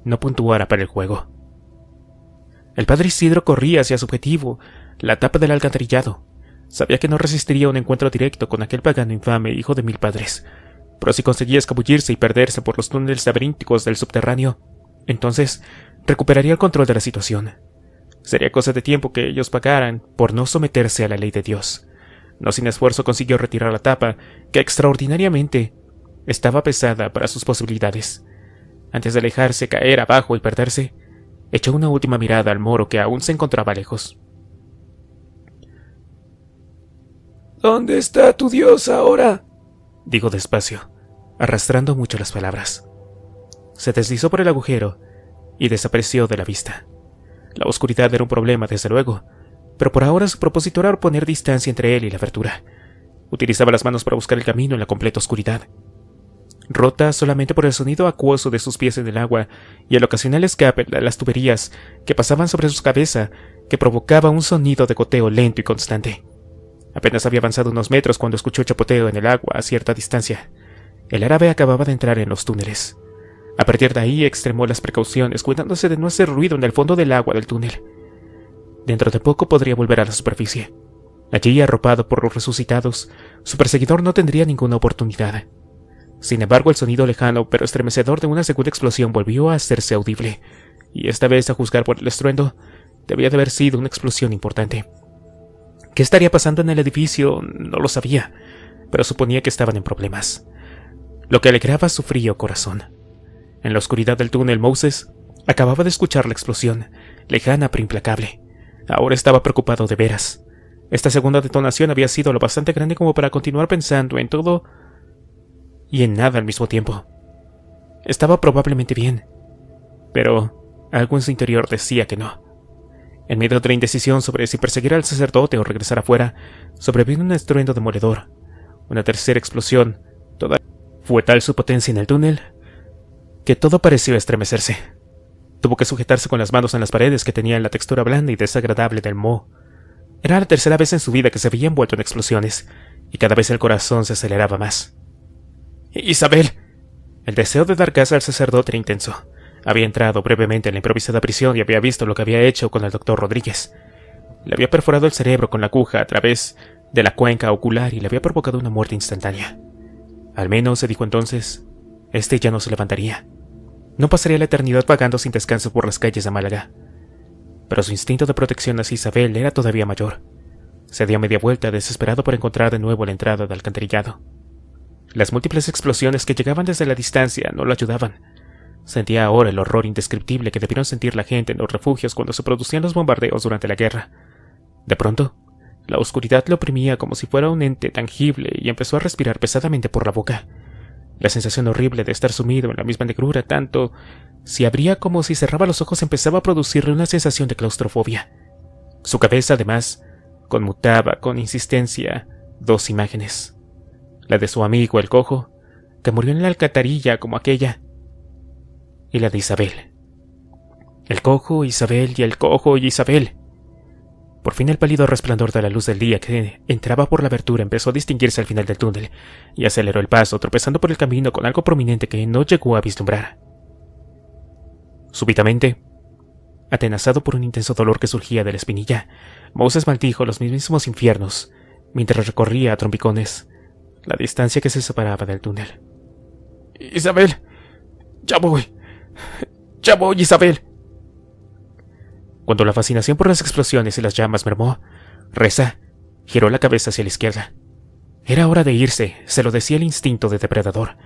A: no puntuara para el juego. El padre Isidro corría hacia su objetivo, la tapa del alcantarillado. Sabía que no resistiría un encuentro directo con aquel pagano infame hijo de 1000 padres. Pero si conseguía escabullirse y perderse por los túneles laberínticos del subterráneo, entonces recuperaría el control de la situación. Sería cosa de tiempo que ellos pagaran por no someterse a la ley de Dios. No sin esfuerzo consiguió retirar la tapa, que extraordinariamente estaba pesada para sus posibilidades. Antes de alejarse, caer abajo y perderse, echó una última mirada al moro que aún se encontraba lejos.
C: ¿Dónde está tu Dios ahora?,
A: dijo despacio, arrastrando mucho las palabras. Se deslizó por el agujero y desapareció de la vista. La oscuridad era un problema, desde luego, pero por ahora su propósito era poner distancia entre él y la abertura. Utilizaba las manos para buscar el camino en la completa oscuridad, rota solamente por el sonido acuoso de sus pies en el agua y el ocasional escape de las tuberías que pasaban sobre su cabeza, que provocaba un sonido de goteo lento y constante. Apenas había avanzado unos metros cuando escuchó chapoteo en el agua a cierta distancia. El árabe acababa de entrar en los túneles. A partir de ahí extremó las precauciones, cuidándose de no hacer ruido en el fondo del agua del túnel. Dentro de poco podría volver a la superficie. Allí, arropado por los resucitados, su perseguidor no tendría ninguna oportunidad. Sin embargo, el sonido lejano pero estremecedor de una segunda explosión volvió a hacerse audible, y esta vez, a juzgar por el estruendo, debía de haber sido una explosión importante. ¿Qué estaría pasando en el edificio? No lo sabía, pero suponía que estaban en problemas, lo que alegraba su frío corazón. En la oscuridad del túnel, Moses acababa de escuchar la explosión, lejana pero implacable. Ahora estaba preocupado de veras. Esta segunda detonación había sido lo bastante grande como para continuar pensando en todo y en nada al mismo tiempo. Estaba probablemente bien, pero algo en su interior decía que no. En medio de la indecisión sobre si perseguir al sacerdote o regresar afuera, sobrevino un estruendo demoledor. Una tercera explosión. Fue tal su potencia en el túnel que todo pareció estremecerse. Tuvo que sujetarse con las manos en las paredes que tenían la textura blanda y desagradable del moho. Era la tercera vez en su vida que se había envuelto en explosiones, y cada vez el corazón se aceleraba más. ¡Isabel! El deseo de dar casa al sacerdote era intenso. Había entrado brevemente en la improvisada prisión y había visto lo que había hecho con el doctor Rodríguez. Le había perforado el cerebro con la aguja a través de la cuenca ocular y le había provocado una muerte instantánea. Al menos, se dijo entonces, este ya no se levantaría. No pasaría la eternidad vagando sin descanso por las calles de Málaga. Pero su instinto de protección hacia Isabel era todavía mayor. Se dio media vuelta, desesperado por encontrar de nuevo la entrada del alcantarillado. Las múltiples explosiones que llegaban desde la distancia no lo ayudaban. Sentía ahora el horror indescriptible que debieron sentir la gente en los refugios cuando se producían los bombardeos durante la guerra. De pronto, la oscuridad lo oprimía como si fuera un ente tangible y empezó a respirar pesadamente por la boca. La sensación horrible de estar sumido en la misma negrura, tanto si abría como si cerraba los ojos, empezaba a producirle una sensación de claustrofobia. Su cabeza, además, conmutaba con insistencia dos imágenes: la de su amigo el cojo, que murió en la alcantarilla como aquella, y la de Isabel. El cojo, Isabel y el cojo y Isabel. Por fin el pálido resplandor de la luz del día que entraba por la abertura empezó a distinguirse al final del túnel, y aceleró el paso, tropezando por el camino con algo prominente que no llegó a vislumbrar. Súbitamente, atenazado por un intenso dolor que surgía de la espinilla, Moses maldijo los mismísimos infiernos mientras recorría a trompicones la distancia que se separaba del túnel.
C: Isabel, ya voy, Isabel.
A: Cuando la fascinación por las explosiones y las llamas mermó, Reza giró la cabeza hacia la izquierda. Era hora de irse, se lo decía el instinto de depredador.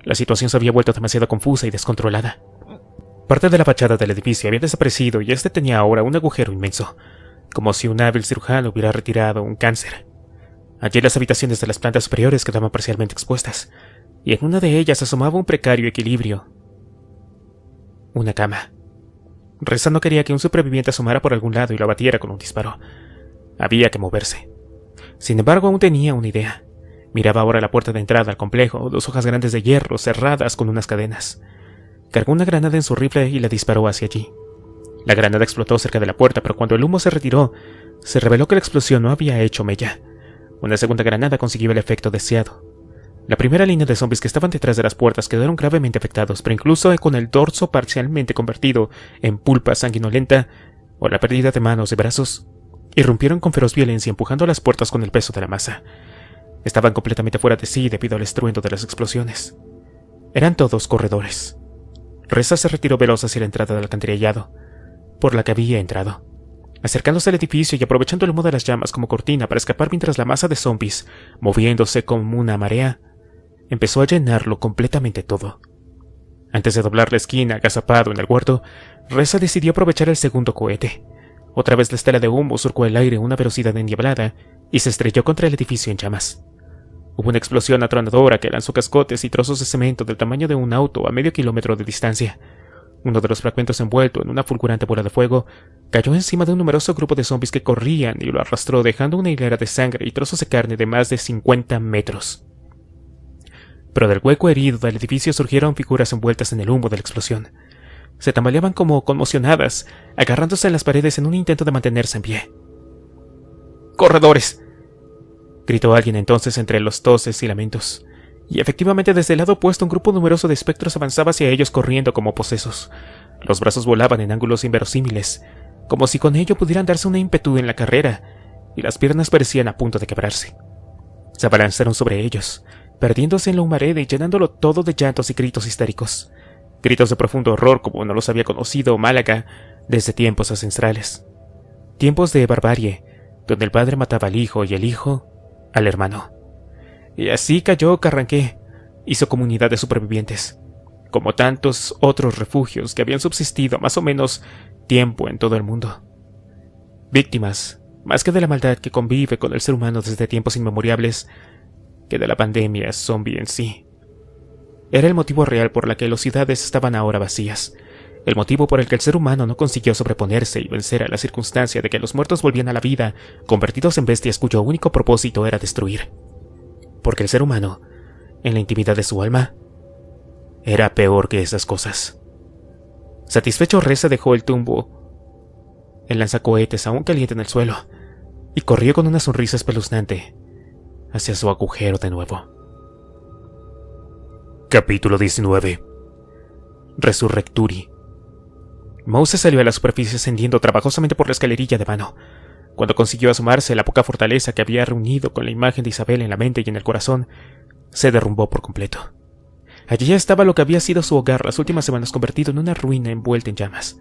A: La situación se había vuelto demasiado confusa y descontrolada. Parte de la fachada del edificio había desaparecido y este tenía ahora un agujero inmenso, como si un hábil cirujano hubiera retirado un cáncer. Allí las habitaciones de las plantas superiores quedaban parcialmente expuestas, y en una de ellas asomaba un precario equilibrio: una cama. Reza no quería que un superviviente asomara por algún lado y lo abatiera con un disparo. Había que moverse. Sin embargo, aún tenía una idea. Miraba ahora la puerta de entrada al complejo, dos hojas grandes de hierro cerradas con unas cadenas. Cargó una granada en su rifle y la disparó hacia allí. La granada explotó cerca de la puerta, pero cuando el humo se retiró, se reveló que la explosión no había hecho mella. Una segunda granada consiguió el efecto deseado. La primera línea de zombies que estaban detrás de las puertas quedaron gravemente afectados, pero incluso con el dorso parcialmente convertido en pulpa sanguinolenta o la pérdida de manos y brazos, irrumpieron con feroz violencia empujando las puertas con el peso de la masa. Estaban completamente fuera de sí debido al estruendo de las explosiones. Eran todos corredores. Reza se retiró veloz hacia la entrada del alcantarillado, por la que había entrado, acercándose al edificio y aprovechando el humo de las llamas como cortina para escapar mientras la masa de zombies, moviéndose como una marea, empezó a llenarlo completamente todo. Antes de doblar la esquina, agazapado en el huerto, Reza decidió aprovechar el segundo cohete. Otra vez la estela de humo surcó el aire a una velocidad endiablada y se estrelló contra el edificio en llamas. Hubo una explosión atronadora que lanzó cascotes y trozos de cemento del tamaño de un auto a medio kilómetro de distancia. Uno de los fragmentos envuelto en una fulgurante bola de fuego cayó encima de un numeroso grupo de zombies que corrían y lo arrastró dejando una hilera de sangre y trozos de carne de más de 50 metros. Pero del hueco herido del edificio surgieron figuras envueltas en el humo de la explosión. Se tambaleaban como conmocionadas, agarrándose en las paredes en un intento de mantenerse en pie. ¡Corredores!, gritó alguien entonces entre los toses y lamentos. Y efectivamente desde el lado opuesto un grupo numeroso de espectros avanzaba hacia ellos corriendo como posesos. Los brazos volaban en ángulos inverosímiles, como si con ello pudieran darse una ímpetu en la carrera, y las piernas parecían a punto de quebrarse. Se abalanzaron sobre ellos, perdiéndose en la humareda y llenándolo todo de llantos y gritos histéricos. Gritos de profundo horror como no los había conocido Málaga desde tiempos ancestrales. Tiempos de barbarie, donde el padre mataba al hijo y el hijo al hermano. Y así cayó Carranqué, hizo comunidad de supervivientes, como tantos otros refugios que habían subsistido más o menos tiempo en todo el mundo. Víctimas, más que de la maldad que convive con el ser humano desde tiempos inmemoriales, que de la pandemia zombie en sí. Era el motivo real por el que las ciudades estaban ahora vacías, el motivo por el que el ser humano no consiguió sobreponerse y vencer a la circunstancia de que los muertos volvían a la vida, convertidos en bestias cuyo único propósito era destruir. Porque el ser humano, en la intimidad de su alma, era peor que esas cosas. Satisfecho, Reza dejó el tumbo, el lanzacohetes aún caliente en el suelo, y corrió con una sonrisa espeluznante hacia su agujero de nuevo.
B: Capítulo 19.
A: Resurrecturi. Moses salió a la superficie ascendiendo trabajosamente por la escalerilla de mano. Cuando consiguió asomarse, la poca fortaleza que había reunido con la imagen de Isabel en la mente y en el corazón se derrumbó por completo. Allí ya estaba lo que había sido su hogar las últimas semanas, convertido en una ruina envuelta en llamas.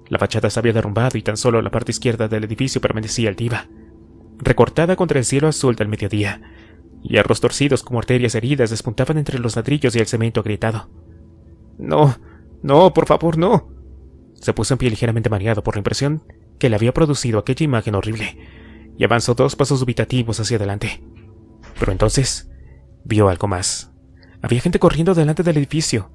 A: La fachada se había derrumbado y tan solo la parte izquierda del edificio permanecía altiva. recortada contra el cielo azul del mediodía, hierros torcidos como arterias heridas despuntaban entre los ladrillos y el cemento agrietado. «No, no, por favor, no». Se puso en pie ligeramente mareado por la impresión que le había producido aquella imagen horrible, y avanzó 2 pasos dubitativos hacia adelante. Pero entonces vio algo más. Había gente corriendo delante del edificio.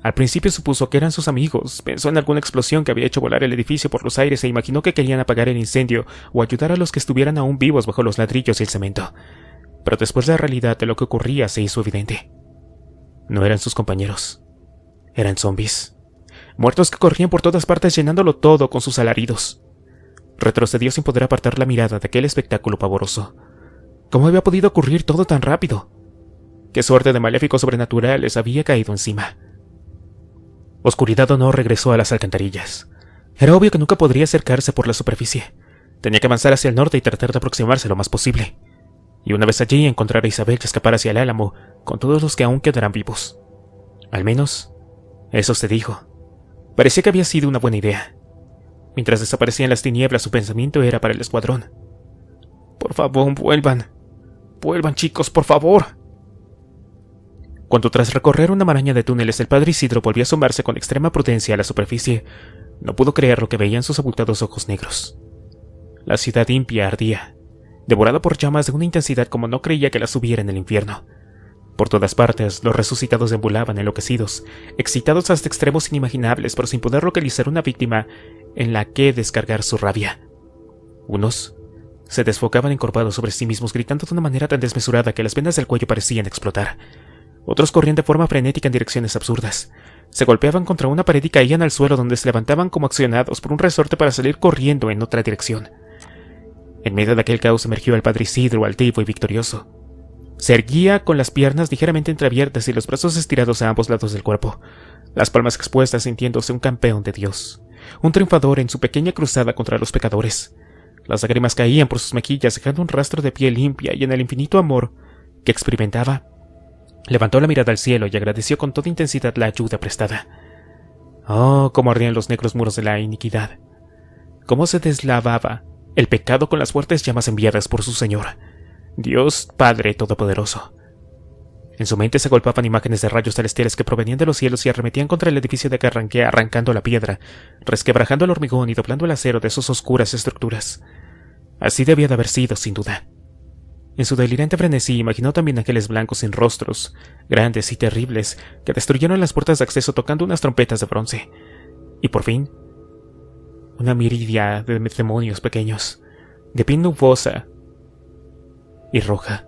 A: Al principio supuso que eran sus amigos, pensó en alguna explosión que había hecho volar el edificio por los aires e imaginó que querían apagar el incendio o ayudar a los que estuvieran aún vivos bajo los ladrillos y el cemento. Pero después la realidad de lo que ocurría se hizo evidente. No eran sus compañeros. Eran zombies. Muertos que corrían por todas partes llenándolo todo con sus alaridos. Retrocedió sin poder apartar la mirada de aquel espectáculo pavoroso. ¿Cómo había podido ocurrir todo tan rápido? ¿Qué suerte de maléficos sobrenaturales había caído encima? Oscuridad o no, regresó a las alcantarillas. Era obvio que nunca podría acercarse por la superficie. Tenía que avanzar hacia el norte y tratar de aproximarse lo más posible. Y una vez allí, encontrar a Isabel y escapar hacia el álamo con todos los que aún quedarán vivos. Al menos, eso se dijo. Parecía que había sido una buena idea. Mientras desaparecía en las tinieblas, su pensamiento era para el escuadrón. «Por favor, vuelvan. Vuelvan, chicos, por favor». Cuando tras recorrer una maraña de túneles el padre Isidro volvió a asomarse con extrema prudencia a la superficie, no pudo creer lo que veía en sus abultados ojos negros. La ciudad impía ardía, devorada por llamas de una intensidad como no creía que las hubiera en el infierno. Por todas partes, los resucitados deambulaban enloquecidos, excitados hasta extremos inimaginables, pero sin poder localizar una víctima en la que descargar su rabia. Unos se desfocaban encorvados sobre sí mismos, gritando de una manera tan desmesurada que las venas del cuello parecían explotar. Otros corrían de forma frenética en direcciones absurdas. Se golpeaban contra una pared y caían al suelo, donde se levantaban como accionados por un resorte para salir corriendo en otra dirección. En medio de aquel caos emergió el padre Isidro, altivo y victorioso. Se erguía con las piernas ligeramente entreabiertas y los brazos estirados a ambos lados del cuerpo, las palmas expuestas, sintiéndose un campeón de Dios, un triunfador en su pequeña cruzada contra los pecadores. Las lágrimas caían por sus mejillas, dejando un rastro de piel limpia, y en el infinito amor que experimentaba, levantó la mirada al cielo y agradeció con toda intensidad la ayuda prestada. Oh, cómo ardían los negros muros de la iniquidad. Cómo se deslavaba el pecado con las fuertes llamas enviadas por su Señor, Dios Padre Todopoderoso. En su mente se golpeaban imágenes de rayos celestiales que provenían de los cielos y arremetían contra el edificio de que arranqué, arrancando la piedra, resquebrajando el hormigón y doblando el acero de sus oscuras estructuras. Así debía de haber sido, sin duda. En su delirante frenesí imaginó también ángeles blancos sin rostros, grandes y terribles, que destruyeron las puertas de acceso tocando unas trompetas de bronce. Y por fin, una miridia de demonios pequeños, de piel nubosa y roja,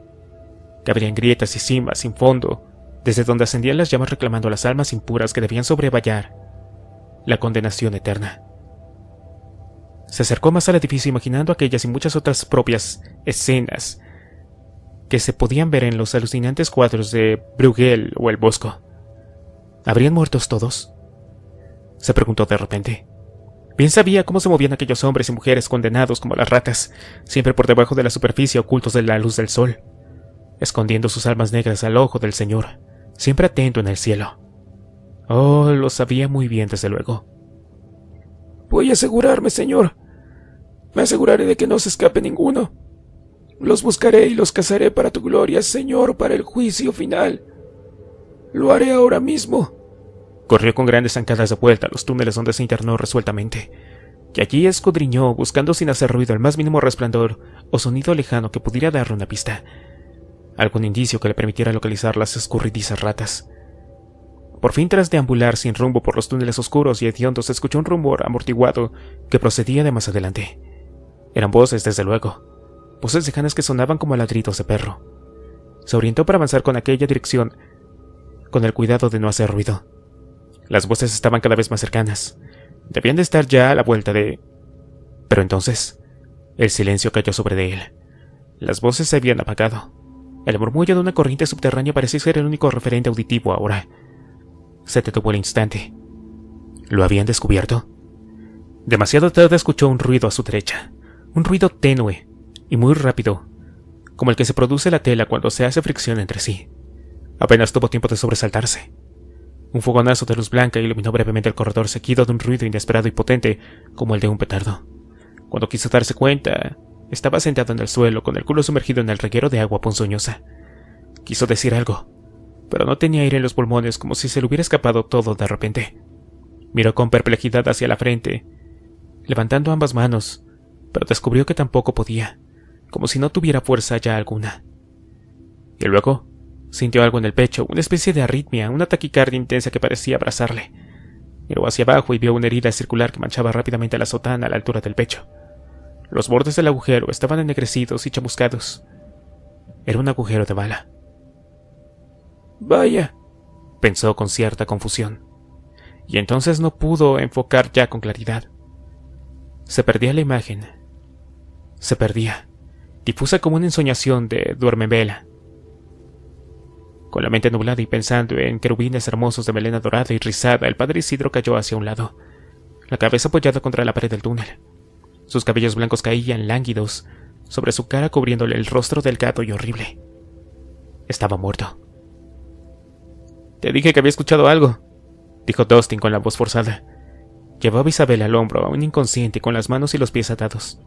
A: que abrían grietas y cimas sin fondo, desde donde ascendían las llamas reclamando las almas impuras que debían sobrevallar la condenación eterna. Se acercó más al edificio imaginando aquellas y muchas otras propias escenas que se podían ver en los alucinantes cuadros de Bruegel o el Bosco. ¿Habrían muertos todos?, se preguntó de repente. Bien sabía cómo se movían aquellos hombres y mujeres condenados como las ratas, siempre por debajo de la superficie, ocultos de la luz del sol, escondiendo sus almas negras al ojo del Señor, siempre atento en el cielo. Oh, lo sabía muy bien, desde luego.
C: Voy a asegurarme, Señor. Me aseguraré de que no se escape ninguno. Los buscaré y los cazaré para tu gloria, Señor, para el juicio final. Lo haré ahora mismo.
A: Corrió con grandes zancadas de vuelta a los túneles donde se internó resueltamente, y allí escudriñó, buscando sin hacer ruido el más mínimo resplandor o sonido lejano que pudiera darle una pista, algún indicio que le permitiera localizar las escurridizas ratas. Por fin, tras deambular sin rumbo por los túneles oscuros y hediondos, se escuchó un rumor amortiguado que procedía de más adelante. Eran voces, desde luego, voces lejanas que sonaban como ladridos de perro. Se orientó para avanzar con aquella dirección, con el cuidado de no hacer ruido. Las voces estaban cada vez más cercanas. Debían de estar ya a la vuelta de... Pero entonces, el silencio cayó sobre él. Las voces se habían apagado. El murmullo de una corriente subterránea parecía ser el único referente auditivo ahora. Se detuvo al instante. ¿Lo habían descubierto? Demasiado tarde escuchó un ruido a su derecha. Un ruido tenue y muy rápido, como el que se produce en la tela cuando se hace fricción entre sí. Apenas tuvo tiempo de sobresaltarse. Un fogonazo de luz blanca iluminó brevemente el corredor, seguido de un ruido inesperado y potente como el de un petardo. Cuando quiso darse cuenta, Estaba sentado en el suelo, con el culo sumergido en el reguero de agua ponzoñosa. Quiso decir algo, pero no tenía aire en los pulmones, como si se le hubiera escapado todo de repente. Miró con perplejidad hacia la frente, levantando ambas manos, pero descubrió que tampoco podía, como si no tuviera fuerza ya alguna. Y luego sintió algo en el pecho, una especie de arritmia, una taquicardia intensa que parecía abrazarle. Miró hacia abajo y vio una herida circular que manchaba rápidamente la sotana a la altura del pecho. Los bordes del agujero estaban ennegrecidos y chamuscados. Era un agujero de bala.
C: Vaya,
A: pensó con cierta confusión, y entonces no pudo enfocar ya con claridad. Se perdía la imagen. Se perdía, difusa como una ensoñación de duermevela. Con la mente nublada y pensando en querubines hermosos de melena dorada y rizada, el padre Isidro cayó hacia un lado, la cabeza apoyada contra la pared del túnel. Sus cabellos blancos caían lánguidos sobre su cara, cubriéndole el rostro delgado y horrible. Estaba muerto. «Te dije que había escuchado algo», dijo Dustin con la voz forzada. Llevaba a Isabel al hombro, aún inconsciente, con las manos y los pies atados.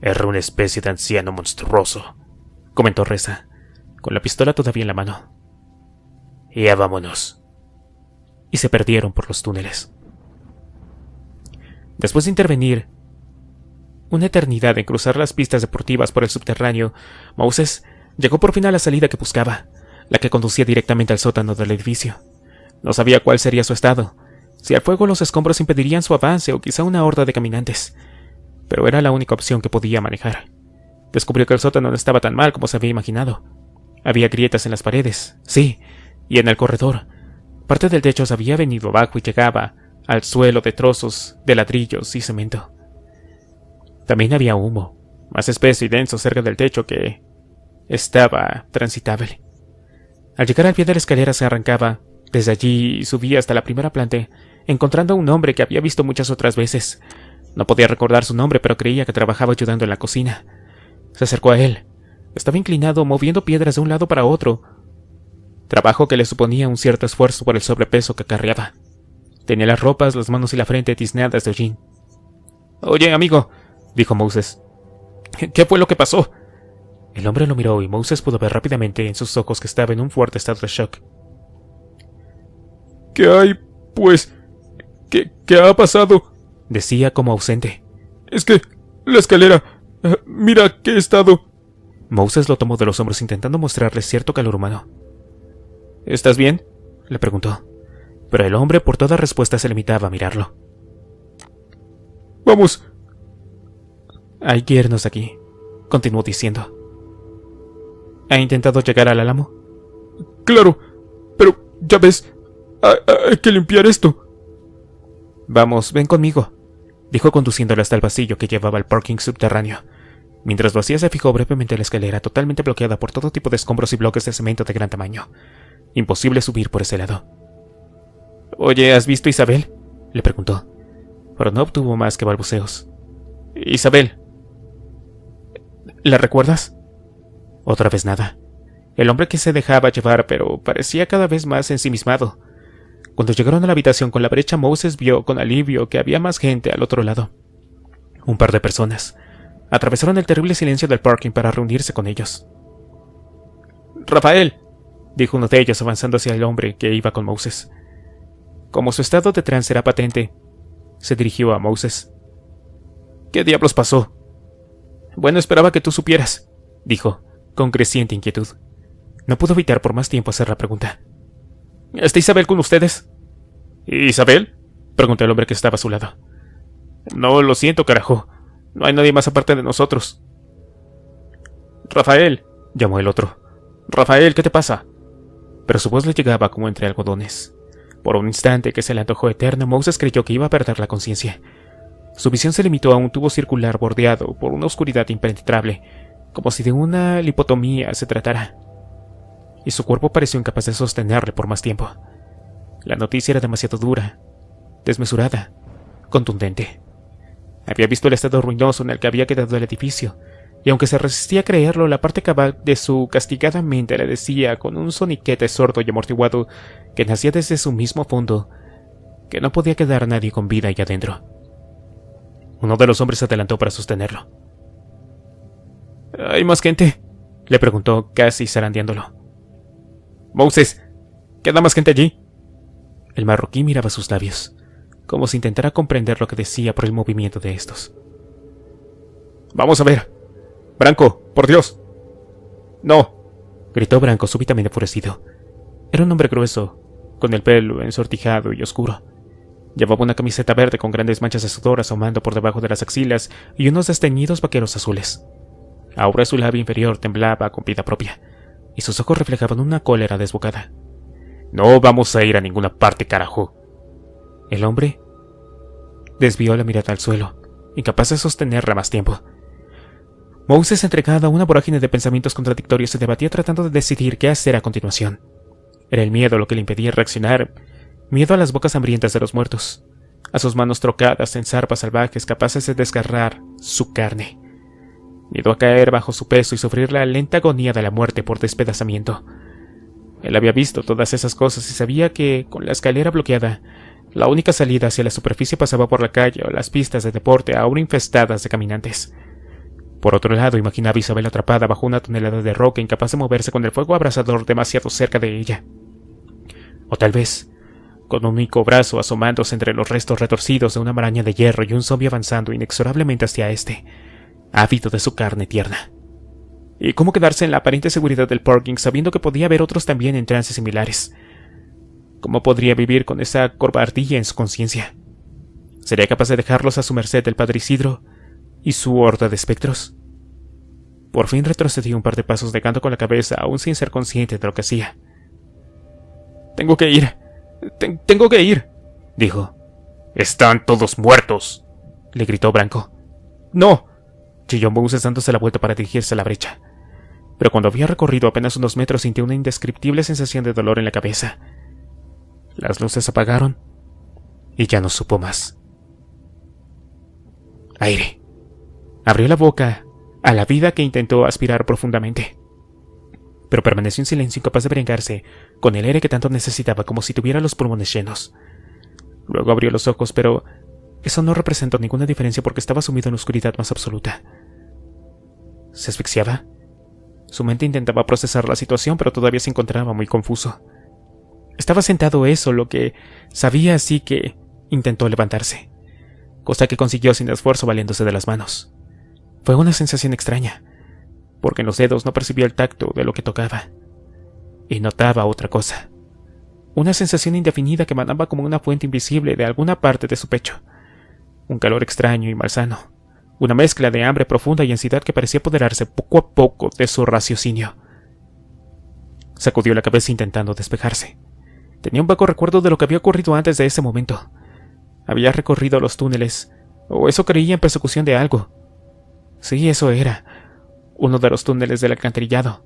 B: «Era una especie de anciano monstruoso»,
A: comentó Reza, con la pistola todavía en la mano.
B: «Ya vámonos».
A: Y se perdieron por los túneles. Después de intervenir una eternidad en cruzar las pistas deportivas por el subterráneo, Moses llegó por fin a la salida que buscaba, la que conducía directamente al sótano del edificio. No sabía cuál sería su estado, si al fuego los escombros impedirían su avance o quizá una horda de caminantes, pero era la única opción que podía manejar. Descubrió que el sótano no estaba tan mal como se había imaginado. Había grietas en las paredes, sí, y en el corredor. Parte del techo se había venido abajo y llegaba al suelo de trozos de ladrillos y cemento. También había humo, más espeso y denso cerca del techo, que estaba transitable. Al llegar al pie de la escalera se arrancaba desde allí y subía hasta la primera planta, encontrando a un hombre que había visto muchas otras veces. No podía recordar su nombre, pero creía que trabajaba ayudando en la cocina. Se acercó a él. Estaba inclinado, moviendo piedras de un lado para otro, trabajo que le suponía un cierto esfuerzo por el sobrepeso que cargaba. Tenía las ropas, las manos y la frente tiznadas de hollín. «Oye, amigo», dijo Moses, «¿qué fue lo que pasó?» El hombre lo miró y Moses pudo ver rápidamente en sus ojos que estaba en un fuerte estado de shock.
C: ¿Qué hay, pues? ¿Qué ha pasado?,
A: decía como ausente.
C: «Es que la escalera... mira qué estado...»
A: Moses lo tomó de los hombros intentando mostrarle cierto calor humano. «¿Estás bien?», le preguntó, pero el hombre por toda respuesta se limitaba a mirarlo.
C: «Vamos».
A: «Hay que irnos aquí», continuó diciendo. «¿Ha intentado llegar al álamo?»
C: «Claro, pero ya ves, hay que limpiar esto».
A: «Vamos, ven conmigo», dijo conduciéndolo hasta el pasillo que llevaba al parking subterráneo. Mientras lo hacía se fijó brevemente en la escalera, totalmente bloqueada por todo tipo de escombros y bloques de cemento de gran tamaño. Imposible subir por ese lado. «Oye, ¿has visto a Isabel?», le preguntó, pero no obtuvo más que balbuceos. «Isabel, ¿la recuerdas?». Otra vez nada. El hombre que se dejaba llevar, pero parecía cada vez más ensimismado. Cuando llegaron a la habitación con la brecha, Moses vio con alivio que había más gente al otro lado. Un par de personas. Atravesaron el terrible silencio del parking para reunirse con ellos. «Rafael», dijo uno de ellos avanzando hacia el hombre que iba con Moses. Como su estado de trance era patente, se dirigió a Moses. «¿Qué diablos pasó?». «Bueno, esperaba que tú supieras», dijo, con creciente inquietud. No pudo evitar por más tiempo hacer la pregunta. «¿Está Isabel con ustedes?».
B: «¿Isabel?»,
A: preguntó el hombre que estaba a su lado.
B: «No, lo siento, carajo. No hay nadie más aparte de nosotros».
A: «Rafael», llamó el otro. «Rafael, ¿qué te pasa?». Pero su voz le llegaba como entre algodones. Por un instante que se le antojó eterno, Moses creyó que iba a perder la conciencia. Su visión se limitó a un tubo circular bordeado por una oscuridad impenetrable, como si de una lipotomía se tratara. Y su cuerpo pareció incapaz de sostenerle por más tiempo. La noticia era demasiado dura, desmesurada, contundente. Había visto el estado ruinoso en el que había quedado el edificio, y aunque se resistía a creerlo, la parte cabal de su castigada mente le decía con un soniquete sordo y amortiguado que nacía desde su mismo fondo, que no podía quedar nadie con vida allá adentro. Uno de los hombres se adelantó para sostenerlo. ¿Hay más gente?, le preguntó, casi zarandeándolo. —Moses, ¿queda más gente allí? El marroquí miraba sus labios, como si intentara comprender lo que decía por el movimiento de estos. —Vamos a ver. Branco, por Dios. —No —gritó Branco, súbitamente enfurecido. Era un hombre grueso, con el pelo ensortijado y oscuro. Llevaba una camiseta verde con grandes manchas de sudor asomando por debajo de las axilas y unos desteñidos vaqueros azules. Ahora su labio inferior temblaba con vida propia, y sus ojos reflejaban una cólera desbocada. —No vamos a ir a ninguna parte, carajo. El hombre desvió la mirada al suelo, incapaz de sostenerla más tiempo. Moses, entregado a una vorágine de pensamientos contradictorios, se debatía tratando de decidir qué hacer a continuación. Era el miedo lo que le impedía reaccionar, miedo a las bocas hambrientas de los muertos, a sus manos trocadas en zarpas salvajes capaces de desgarrar su carne, miedo a caer bajo su peso y sufrir la lenta agonía de la muerte por despedazamiento. Él había visto todas esas cosas y sabía que, con la escalera bloqueada, la única salida hacia la superficie pasaba por la calle o las pistas de deporte ahora infestadas de caminantes. Por otro lado, imaginaba a Isabel atrapada bajo una tonelada de roca, incapaz de moverse con el fuego abrasador demasiado cerca de ella. O tal vez, con un único brazo asomándose entre los restos retorcidos de una maraña de hierro y un zombie avanzando inexorablemente hacia éste, ávido de su carne tierna. ¿Y cómo quedarse en la aparente seguridad del parking sabiendo que podía haber otros también en trances similares? ¿Cómo podría vivir con esa cobardía en su conciencia? ¿Sería capaz de dejarlos a su merced el padre Isidro y su horda de espectros? Por fin retrocedió un par de pasos negando con la cabeza, aún sin ser consciente de lo que hacía. —Tengo que ir. Tengo que ir —dijo.
B: —¡Están todos muertos!
A: —le gritó Branco. —No —chilló Moses dándose la vuelta para dirigirse a la brecha. Pero cuando había recorrido apenas unos metros sintió una indescriptible sensación de dolor en la cabeza. Las luces se apagaron y ya no supo más. Aire. Abrió la boca a la vida que intentó aspirar profundamente, pero permaneció en silencio, incapaz de brincarse con el aire que tanto necesitaba, como si tuviera los pulmones llenos. Luego abrió los ojos, pero eso no representó ninguna diferencia porque estaba sumido en la oscuridad más absoluta. ¿Se asfixiaba? Su mente intentaba procesar la situación, pero todavía se encontraba muy confuso. Estaba sentado, eso lo que sabía, así que intentó levantarse, cosa que consiguió sin esfuerzo valiéndose de las manos. Fue una sensación extraña, porque en los dedos no percibía el tacto de lo que tocaba, y notaba otra cosa. Una sensación indefinida que emanaba como una fuente invisible de alguna parte de su pecho. Un calor extraño y malsano, una mezcla de hambre profunda y ansiedad que parecía apoderarse poco a poco de su raciocinio. Sacudió la cabeza intentando despejarse. Tenía un vago recuerdo de lo que había ocurrido antes de ese momento. Había recorrido los túneles, o eso creía, en persecución de algo. Sí, eso era, uno de los túneles del alcantarillado.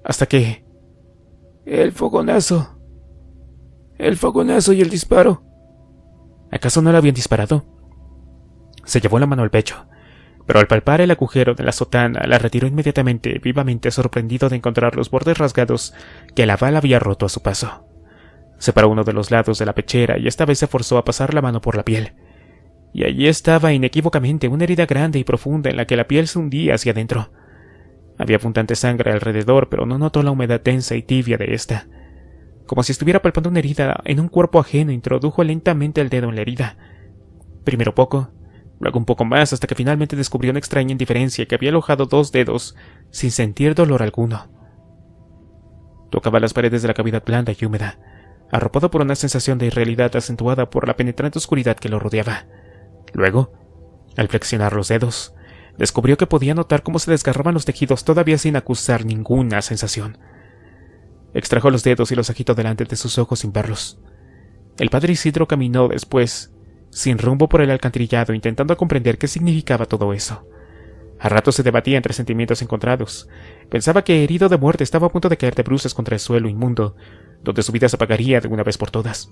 A: Hasta que...
C: El fogonazo y el disparo.
A: ¿Acaso no le habían disparado? Se llevó la mano al pecho, pero al palpar el agujero de la sotana la retiró inmediatamente, vivamente sorprendido de encontrar los bordes rasgados que la bala había roto a su paso. Separó uno de los lados de la pechera y esta vez se forzó a pasar la mano por la piel. Y allí estaba inequívocamente una herida grande y profunda en la que la piel se hundía hacia adentro. Había abundante sangre alrededor, pero no notó la humedad densa y tibia de esta. Como si estuviera palpando una herida en un cuerpo ajeno, introdujo lentamente el dedo en la herida. Primero poco, luego un poco más, hasta que finalmente descubrió una extraña indiferencia que había alojado 2 dedos sin sentir dolor alguno. Tocaba las paredes de la cavidad blanda y húmeda, arropado por una sensación de irrealidad acentuada por la penetrante oscuridad que lo rodeaba. Luego, al flexionar los dedos, descubrió que podía notar cómo se desgarraban los tejidos todavía sin acusar ninguna sensación. Extrajo los dedos y los agitó delante de sus ojos sin verlos. El padre Isidro caminó después, sin rumbo por el alcantarillado, intentando comprender qué significaba todo eso. A ratos se debatía entre sentimientos encontrados. Pensaba que, herido de muerte, estaba a punto de caer de bruces contra el suelo inmundo, donde su vida se apagaría de una vez por todas.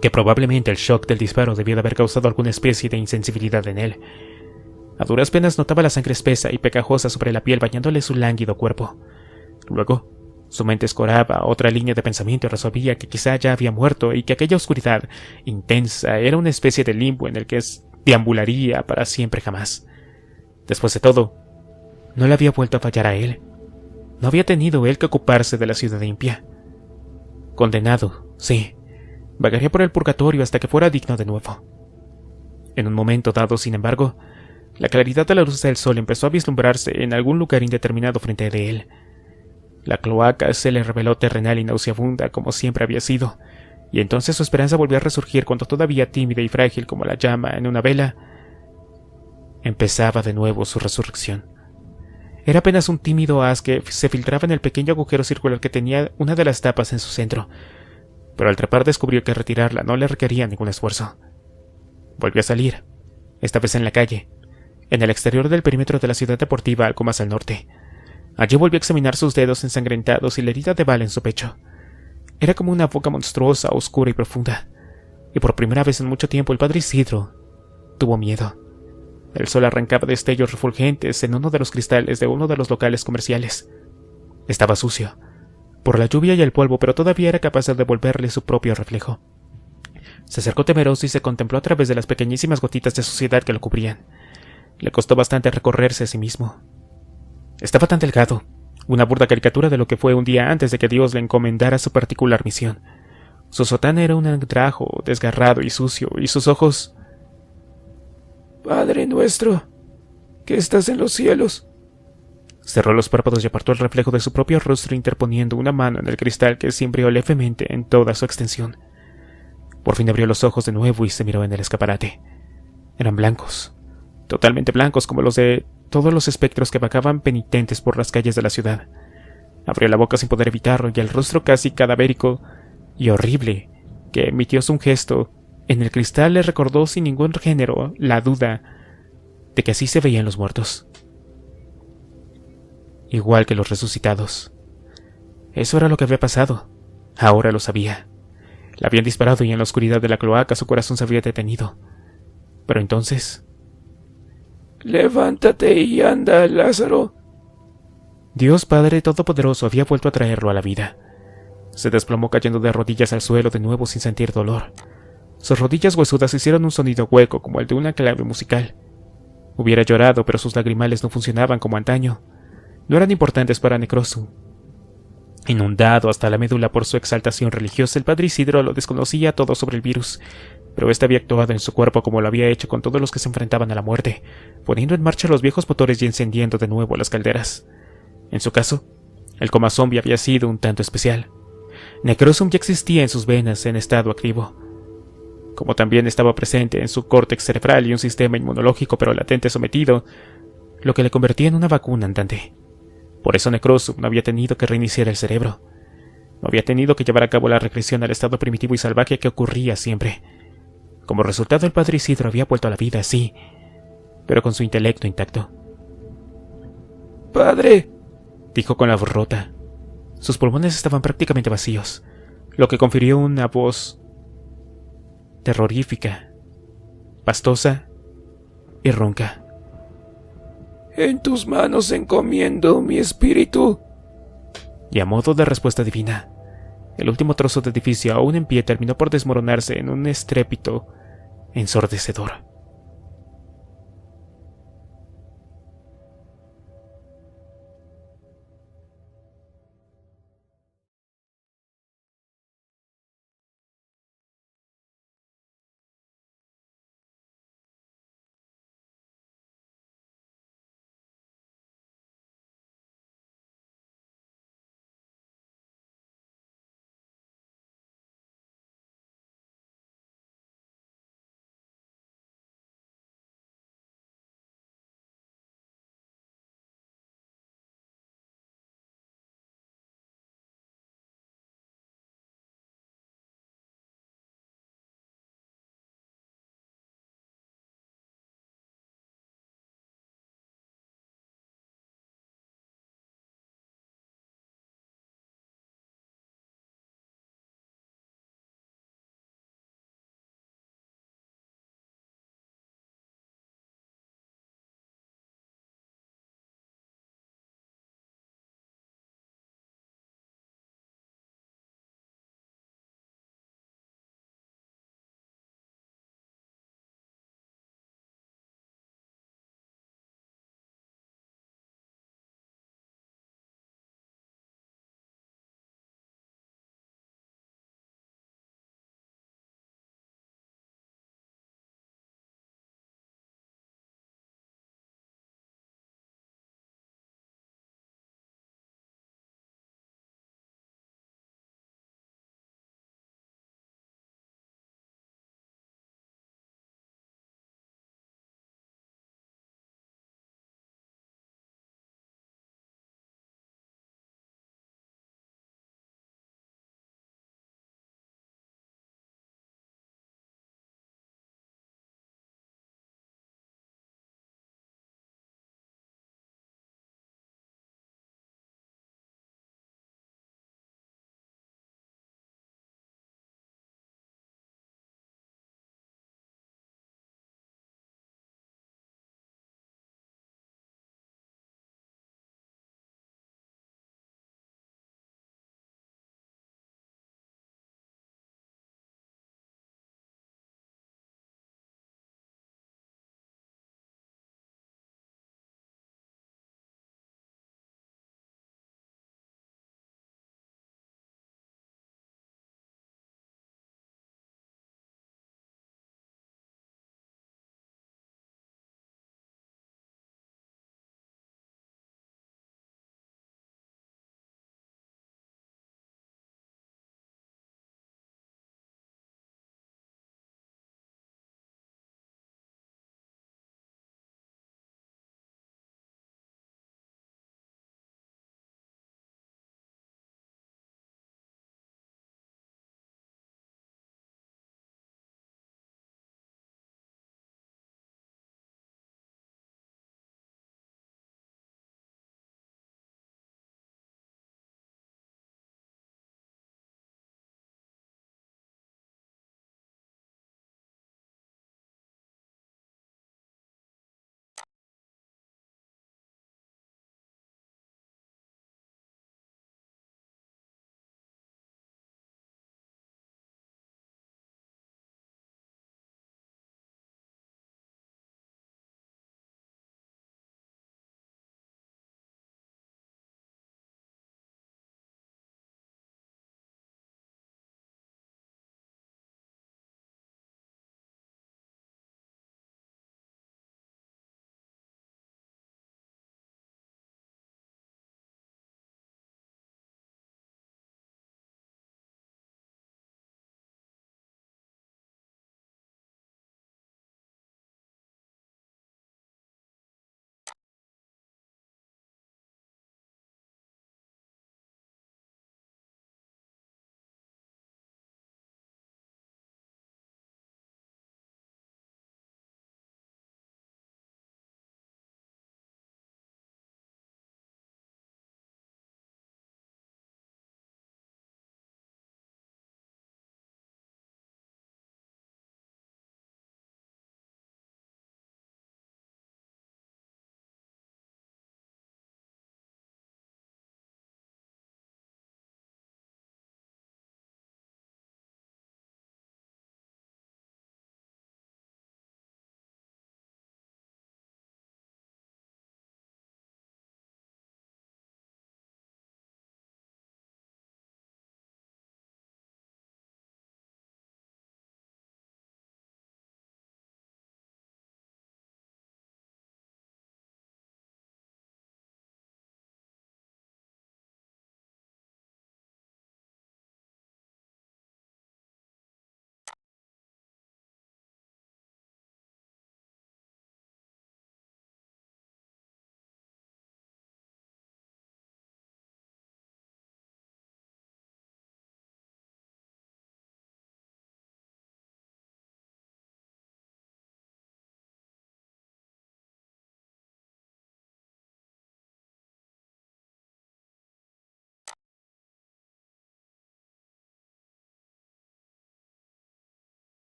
A: Que probablemente el shock del disparo debió de haber causado alguna especie de insensibilidad en él. A duras penas notaba la sangre espesa y pegajosa sobre la piel bañándole su lánguido cuerpo. Luego, su mente escoraba otra línea de pensamiento y resolvía que quizá ya había muerto y que aquella oscuridad intensa era una especie de limbo en el que deambularía para siempre jamás. Después de todo, no le había vuelto a fallar a él. No había tenido él que ocuparse de la ciudad impía. Condenado, sí, vagaría por el purgatorio hasta que fuera digno de nuevo. En un momento dado, sin embargo, la claridad de la luz del sol empezó a vislumbrarse en algún lugar indeterminado frente de él. La cloaca se le reveló terrenal y nauseabunda como siempre había sido, y entonces su esperanza volvió a resurgir cuando, todavía tímida y frágil como la llama en una vela, empezaba de nuevo su resurrección. Era apenas un tímido haz que se filtraba en el pequeño agujero circular que tenía una de las tapas en su centro, pero al trepar descubrió que retirarla no le requería ningún esfuerzo. Volvió a salir, esta vez en la calle, en el exterior del perímetro de la ciudad deportiva, algo más al norte. Allí volvió a examinar sus dedos ensangrentados y la herida de bala en su pecho. Era como una boca monstruosa, oscura y profunda, y por primera vez en mucho tiempo el padre Isidro tuvo miedo. El sol arrancaba destellos refulgentes en uno de los cristales de uno de los locales comerciales. Estaba sucio, por la lluvia y el polvo, pero todavía era capaz de devolverle su propio reflejo. Se acercó temeroso y se contempló a través de las pequeñísimas gotitas de suciedad que lo cubrían. Le costó bastante recorrerse a sí mismo. Estaba tan delgado, una burda caricatura de lo que fue un día antes de que Dios le encomendara su particular misión. Su sotana era un andrajo desgarrado y sucio, y sus ojos...
C: Padre nuestro, que estás en los cielos.
A: Cerró los párpados y apartó el reflejo de su propio rostro interponiendo una mano en el cristal que cimbrió levemente en toda su extensión. Por fin abrió los ojos de nuevo y se miró en el escaparate. Eran blancos, totalmente blancos como los de todos los espectros que vagaban penitentes por las calles de la ciudad. Abrió la boca sin poder evitarlo y el rostro casi cadavérico y horrible que emitió un gesto en el cristal le recordó sin ningún género la duda de que así se veían los muertos. Igual que los resucitados. Eso era lo que había pasado. Ahora lo sabía. La habían disparado y en la oscuridad de la cloaca su corazón se había detenido. Pero entonces...
C: Levántate y anda, Lázaro.
A: Dios Padre Todopoderoso había vuelto a traerlo a la vida. Se desplomó cayendo de rodillas al suelo de nuevo sin sentir dolor. Sus rodillas huesudas hicieron un sonido hueco como el de una clave musical. Hubiera llorado, pero sus lagrimales no funcionaban como antaño. No eran importantes para Necrozum. Inundado hasta la médula por su exaltación religiosa, el padre Isidro lo desconocía todo sobre el virus, pero este había actuado en su cuerpo como lo había hecho con todos los que se enfrentaban a la muerte, poniendo en marcha los viejos motores y encendiendo de nuevo las calderas. En su caso, el coma zombie había sido un tanto especial. Necrozum ya existía en sus venas en estado activo, como también estaba presente en su córtex cerebral y un sistema inmunológico pero latente sometido, lo que le convertía en una vacuna andante. Por eso Necrozum no había tenido que reiniciar el cerebro. No había tenido que llevar a cabo la regresión al estado primitivo y salvaje que ocurría siempre. Como resultado, el padre Isidro había vuelto a la vida, sí, pero con su intelecto intacto.
C: ¡Padre!,
A: dijo con la voz rota. Sus pulmones estaban prácticamente vacíos, lo que confirió una voz terrorífica, pastosa y ronca.
C: En tus manos encomiendo mi espíritu.
A: Y a modo de respuesta divina, el último trozo de edificio aún en pie terminó por desmoronarse en un estrépito ensordecedor.